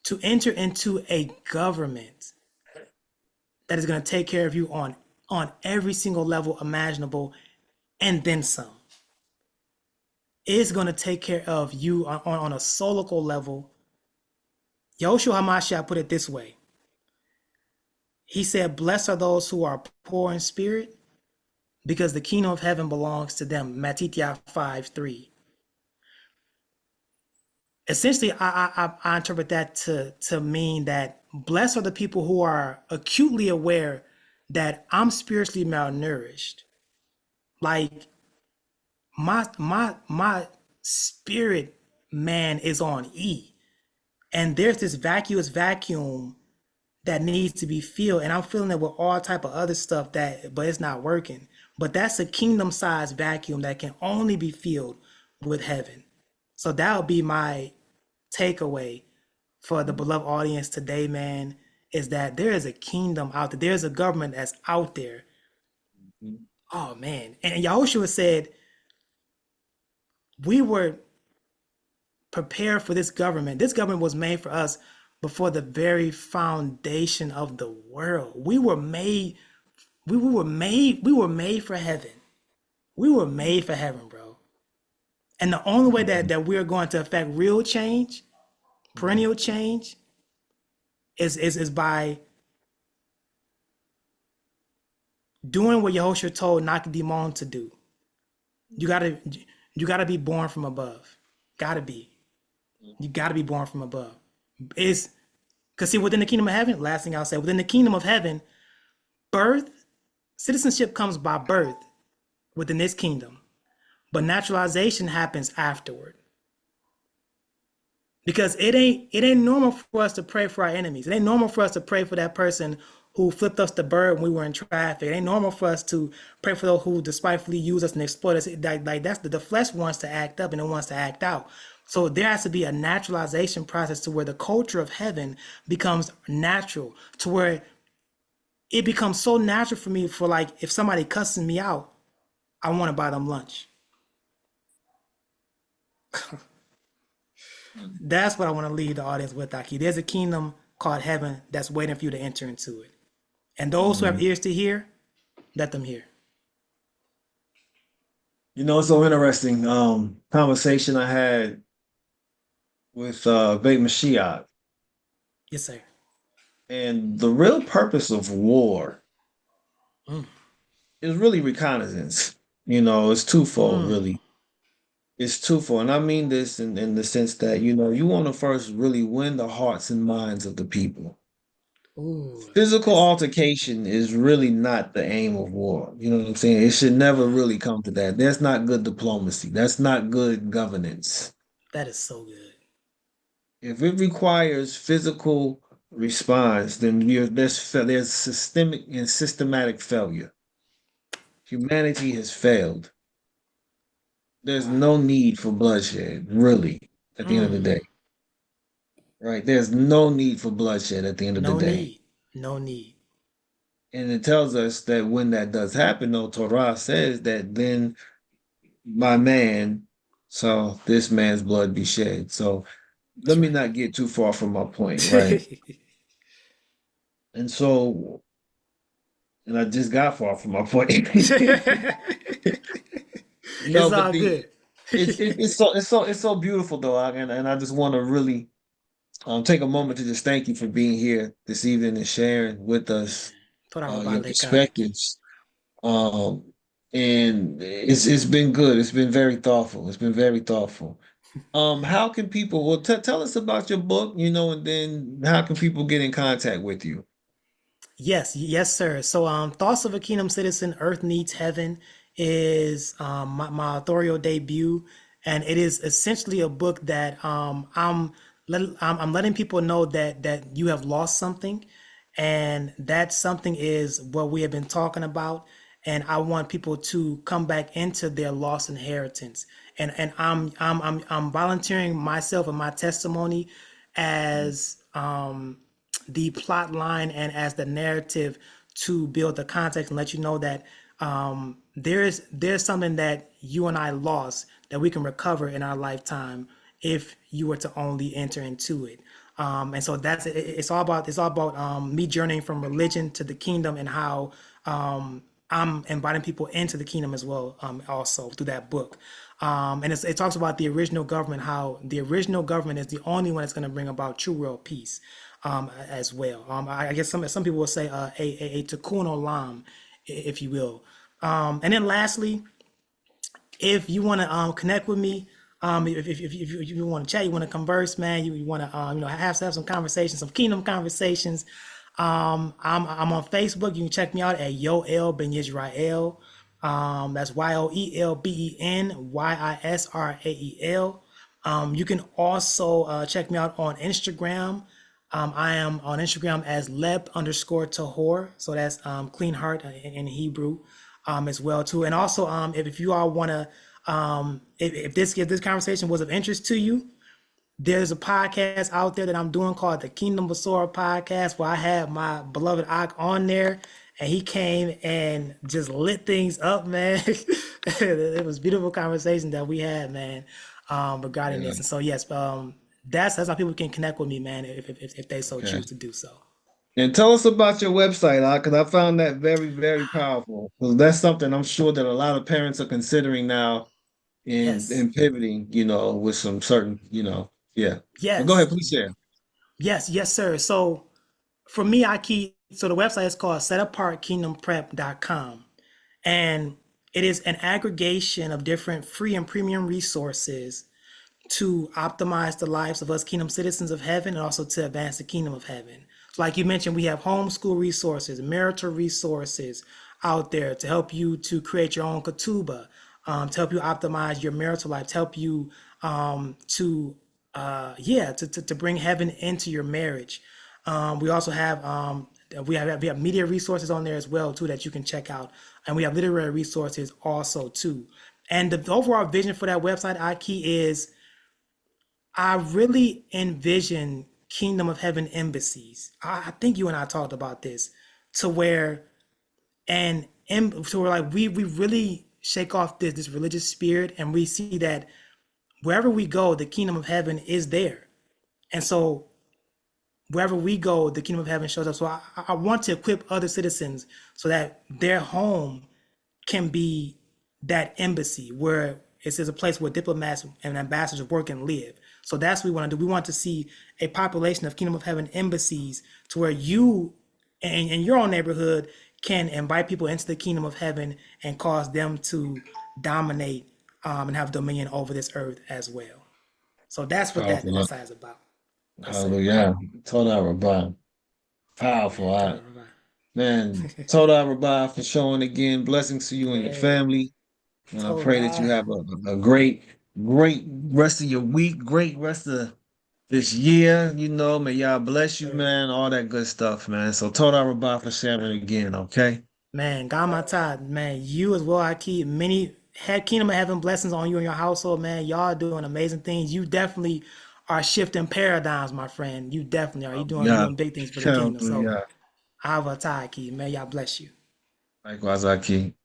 to enter into a government that is going to take care of you on every single level imaginable and then some. It's going to take care of you on a solical level. Yahushua HaMashiach put it this way. He said, blessed are those who are poor in spirit, because the kingdom of heaven belongs to them. Matithya 5:3. Essentially, I interpret that to mean that blessed are the people who are acutely aware that I'm spiritually malnourished. Like my spirit man is on E, and there's this vacuous vacuum that needs to be filled, and I'm filling it with all type of other stuff but it's not working. But that's a kingdom-sized vacuum that can only be filled with heaven. So that would be my takeaway for the beloved audience today, man, is that there is a kingdom out there. There's a government that's out there. Oh man. And Yahushua said, we were prepared for this government. This government was made for us before the very foundation of the world. We were made we were made for heaven. We were made for heaven, bro. And the only way that we're going to affect real change, perennial change, is by doing what Yahushua told Nicodemus to do. You gotta be born from above. Gotta be. You gotta be born from above. It's because see, within the kingdom of heaven, last thing I'll say, within the kingdom of heaven, citizenship comes by birth within this kingdom, but naturalization happens afterward. Because it ain't normal for us to pray for our enemies. It ain't normal for us to pray for that person who flipped us the bird when we were in traffic. It ain't normal for us to pray for those who despitefully use us and exploit us. Like that's the flesh wants to act up and it wants to act out. So there has to be a naturalization process to where the culture of heaven becomes natural, to where it becomes so natural for me for like if somebody cusses me out, I want to buy them lunch. That's what I want to leave the audience with, Aki. There's a kingdom called heaven that's waiting for you to enter into it. And those who have ears to hear, let them hear. You know, it's so interesting. Conversation I had with Beit Mashiach, Yes, sir. and the real purpose of war Mm. is really reconnaissance. You know, it's twofold, really. It's twofold. And I mean this in the sense that, you know, you want to first really win the hearts and minds of the people. Ooh, Physical altercation is really not the aim of war. You know what I'm saying? It should never really come to that. That's not good diplomacy. That's not good governance. that is so good. If it requires physical response, then there's systemic and systematic failure. Humanity has failed. There's no need for bloodshed, really, at the end of the day. Right? There's no need for bloodshed at the end of the No day. need. No need. And it tells us that when that does happen, though, Torah says that then my man saw this man's blood be shed. So let me not get too far from my point, right? And so, and I just got far from my point. No, It's but all good. it's so beautiful though, and I just want to really take a moment to just thank you for being here this evening and sharing with us your perspectives. Um, and it's been good. It's been very thoughtful. It's been very thoughtful. How can people, well, tell us about your book, you know, and then how can people get in contact with you? Yes, sir. So, Thoughts of a Kingdom Citizen, Earth Needs Heaven is my authorial debut, and it is essentially a book that I'm letting people know that you have lost something, and that something is what we have been talking about, and I want people to come back into their lost inheritance, and I'm volunteering myself and my testimony as the plot line and as the narrative to build the context and let you know that there's something that you and I lost that we can recover in our lifetime if you were to only enter into it. And so it's all about me journeying from religion to the kingdom and how I'm inviting people into the kingdom as well, also through that book. And it talks about the original government, how the original government is the only one that's going to bring about true world peace, as well. I guess some people will say a tikkun olam, if you will. And then lastly, if you want to connect with me, if you want to chat, you want to converse, man, you want to have some conversations, some kingdom conversations. I'm on Facebook. You can check me out at Yoel Ben Yisrael. That's YoelBenYisrael. You can also check me out on Instagram. I am on Instagram as Leb_Tahor. So that's clean heart in Hebrew, as well too. And also, if you all want to, if this conversation was of interest to you, there's a podcast out there that I'm doing called the Kingdom Basora podcast, where I had my beloved Ak on there, and he came and just lit things up, man. It was beautiful conversation that we had, man, regarding this. And so, yes, that's how people can connect with me, man, if they so choose to do so. And tell us about your website, because I found that very, very powerful. Because that's something I'm sure that a lot of parents are considering now Yes. in pivoting, with some certain, yeah. But go Yes. ahead, please share. Yes. Yes, sir. So for me, so the website is called setapartkingdomprep.com. And it is an aggregation of different free and premium resources to optimize the lives of us kingdom citizens of heaven and also to advance the kingdom of heaven. So like you mentioned, we have homeschool resources, marital resources out there to help you to create your own ketubah, to help you optimize your marital life, to help you to bring heaven into your marriage. We also have we have media resources on there as well too that you can check out, and we have literary resources also too. And the overall vision for that website, Aki, is I really envision Kingdom of Heaven embassies. I think you and I talked about this to where to where like we really shake off this religious spirit and we see that wherever we go, the Kingdom of Heaven is there. And so wherever we go, the Kingdom of Heaven shows up. So I want to equip other citizens so that their home can be that embassy where it's a place where diplomats and ambassadors work and live. So that's what we want to do. We want to see a population of Kingdom of Heaven embassies to where you and in your own neighborhood can invite people into the Kingdom of Heaven and cause them to dominate and have dominion over this earth as well. So that's what that Powerful. side is about. Yes, sir. Hallelujah. Toda Rabbi. Powerful. Totally. Man, Toda Rabbi for showing again. Blessings to you and your Hey, family. And I pray that you Torah. have a great, great rest of your week, great rest of this year. May y'all bless you, Sir. man. All that good stuff, man. So Toda Rabbi for sharing again, okay? Man, God my God, man, you as well. I keep many had kingdom of heaven blessings on you and your household, man. Y'all doing amazing things. You definitely are shifting paradigms, my friend. You definitely are. You Yeah. doing big things for the kingdom. So Hallelujah. I have a tie, key, man. Y'all bless you. Likewise, Aki.